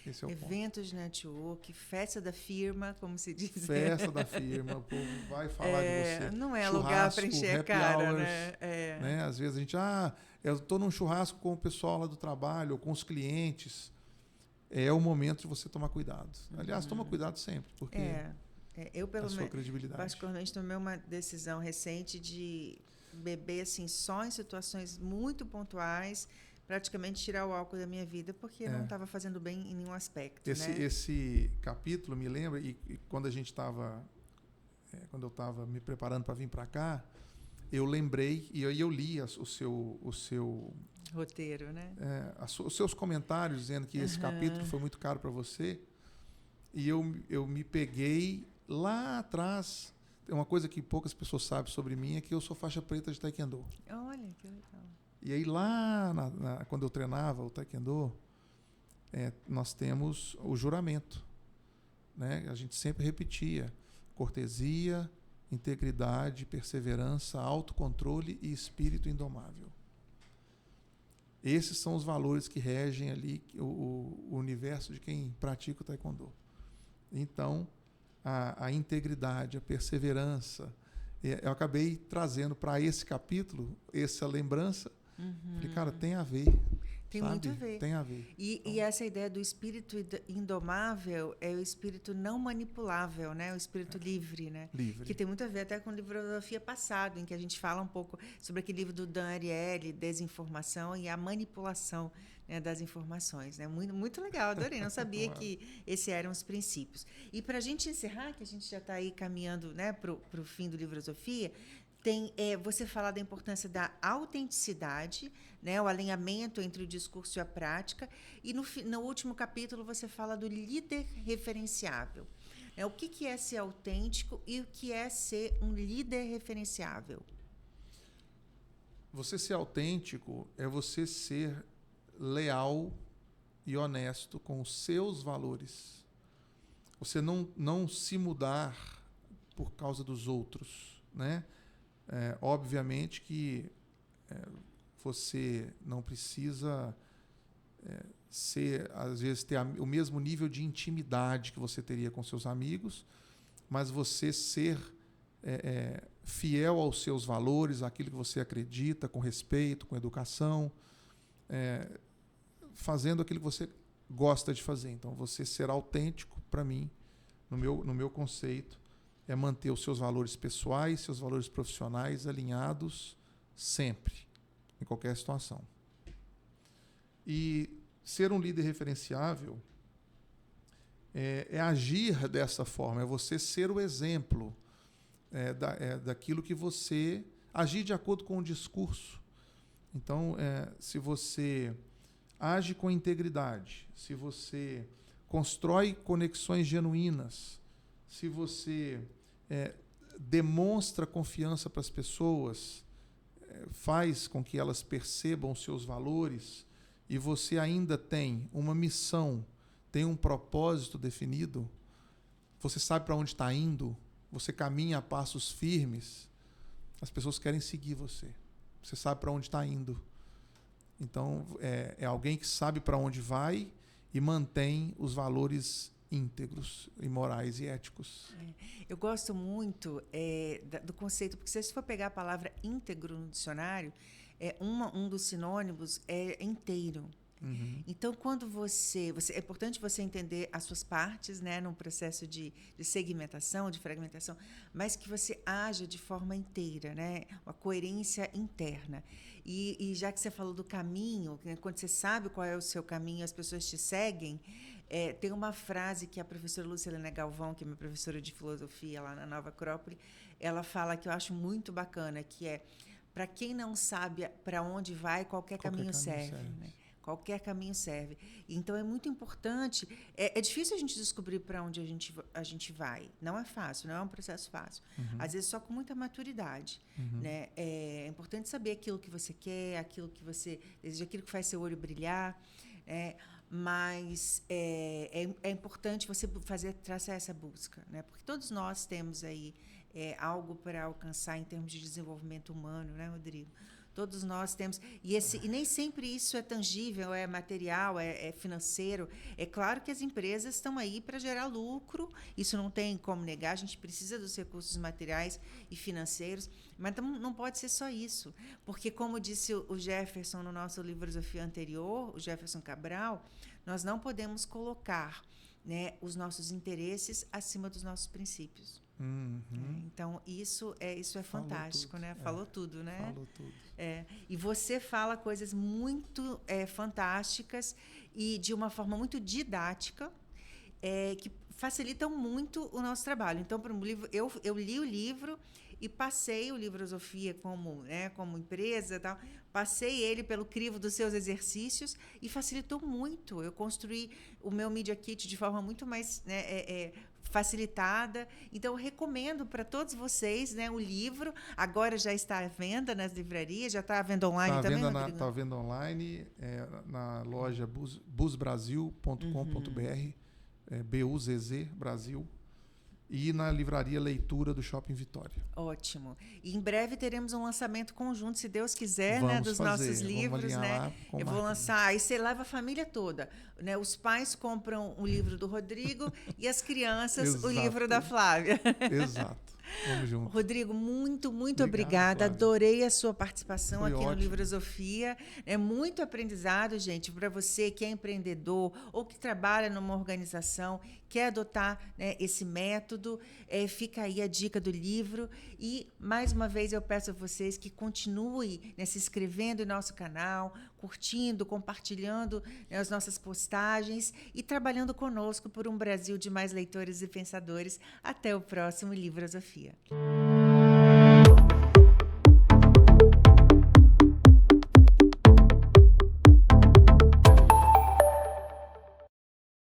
Esse é o Eventos de network, festa da firma, como se diz. Festa da firma, o povo vai falar de você. Não é churrasco, lugar para encher a cara, hours, né? Às vezes a gente, eu estou num churrasco com o pessoal lá do trabalho, ou com os clientes. É o momento de você tomar cuidado. Aliás, toma cuidado sempre, porque eu, pelo sua credibilidade. Particularmente, tomei uma decisão recente de beber assim, só em situações muito pontuais, praticamente tirar o álcool da minha vida, porque não estava fazendo bem em nenhum aspecto. Esse capítulo me lembra, e quando a gente estava, quando eu estava me preparando para vir para cá, eu lembrei, e aí eu li o seu roteiro, né? Os seus comentários dizendo que esse capítulo foi muito caro para você, e eu me peguei lá atrás. Uma coisa que poucas pessoas sabem sobre mim é que eu sou faixa preta de Taekwondo. Olha, que legal. E aí lá, quando eu treinava o Taekwondo, nós temos o juramento, né? A gente sempre repetia: cortesia, integridade, perseverança, autocontrole e espírito indomável. Esses são os valores que regem ali o universo de quem pratica o Taekwondo. Então, a integridade, a perseverança, eu acabei trazendo para esse capítulo essa lembrança. Falei, cara, tem a ver. Tem sabe? muito a ver. Tem a ver. E essa ideia do espírito indomável é o espírito não manipulável, né? O espírito livre, né? Livre. Que tem muito a ver até com o livro Filosofia Passado, em que a gente fala um pouco sobre aquele livro do Dan Ariely, Desinformação e a manipulação, né, das informações, né? Muito, muito legal, adorei. Não sabia que esses eram os princípios. E para a gente encerrar, que a gente já está aí caminhando, né, para o fim do livro Filosofia, você fala da importância da autenticidade, né, o alinhamento entre o discurso e a prática, e no último capítulo você fala do líder referenciável. O que é ser autêntico e o que é ser um líder referenciável? Você ser autêntico é você ser leal e honesto com os seus valores. Você não se mudar por causa dos outros, né? Obviamente que você não precisa às vezes ter o mesmo nível de intimidade que você teria com seus amigos, mas você ser fiel aos seus valores, àquilo que você acredita, com respeito, com educação, fazendo aquilo que você gosta de fazer. Então, você ser autêntico, para mim, no meu conceito, é manter os seus valores pessoais, seus valores profissionais alinhados sempre, em qualquer situação. E ser um líder referenciável é agir dessa forma, é você ser o exemplo daquilo que você... agir de acordo com o discurso. Então, se você age com integridade, se você constrói conexões genuínas, se você demonstra confiança para as pessoas, faz com que elas percebam os seus valores, e você ainda tem uma missão, tem um propósito definido, você sabe para onde está indo, você caminha a passos firmes, as pessoas querem seguir você. Você sabe para onde está indo. Então, é alguém que sabe para onde vai e mantém os valores íntegros, e morais e éticos. Eu gosto muito do conceito, porque se você for pegar a palavra íntegro no dicionário, um dos sinônimos é inteiro. Uhum. Então, quando é importante você entender as suas partes, né, num processo de segmentação, de fragmentação, mas que você haja de forma inteira, né, uma coerência interna. E já que você falou do caminho, né, quando você sabe qual é o seu caminho, as pessoas te seguem. Tem uma frase que a professora Lucilena Galvão, que é minha professora de filosofia lá na Nova Acrópole, ela fala, que eu acho muito bacana, que para quem não sabe para onde vai, qualquer caminho serve. Né? Qualquer caminho serve. Então, é muito importante. É difícil a gente descobrir para onde a gente vai. Não é fácil, não é um processo fácil. Uhum. Às vezes, só com muita maturidade. Uhum. Né? É importante saber aquilo que você quer, aquilo que você deseja, aquilo que faz seu olho brilhar. Mas é importante você traçar essa busca. Né? Porque todos nós temos aí algo para alcançar em termos de desenvolvimento humano, né, Rodrigo? Todos nós temos. E nem sempre isso é tangível, é material, é financeiro. É claro que as empresas estão aí para gerar lucro, isso não tem como negar, a gente precisa dos recursos materiais e financeiros, mas não pode ser só isso. Porque, como disse o Jefferson no nosso livro Filosofia anterior, o Jefferson Cabral, nós não podemos colocar, né, os nossos interesses acima dos nossos princípios. Então, isso é fantástico, tudo, né? Falou tudo, né? Falou tudo. E você fala coisas muito fantásticas e de uma forma muito didática, que facilitam muito o nosso trabalho. Então, para um livro, eu li o livro e passei o Livrosofia como empresa, tal, passei ele pelo crivo dos seus exercícios e facilitou muito. Eu construí o meu Media Kit de forma muito mais facilitada. Então, eu recomendo para todos vocês, né, o livro. Agora já está à venda nas livrarias, já está à venda online também, Rodrigo? Está à venda online, na loja busbrasil.com.br, BUZZ Brasil, e na livraria Leitura do Shopping Vitória. Ótimo. E em breve teremos um lançamento conjunto, se Deus quiser, né, dos nossos livros, né? Eu vou lançar, aí você leva a família toda, né? Os pais compram o livro do Rodrigo e as crianças o livro da Flávia. Exato. Vamos junto. Rodrigo, muito obrigada. Flávia. Adorei a sua participação Foi aqui ótimo. no Livrosofia. É muito aprendizado, gente, para você que é empreendedor ou que trabalha numa organização, quer adotar, né, esse método. Fica aí a dica do livro. E, mais uma vez, eu peço a vocês que continuem, né, se inscrevendo em nosso canal, curtindo, compartilhando, né, as nossas postagens e trabalhando conosco por um Brasil de mais leitores e pensadores. Até o próximo Livrosofia.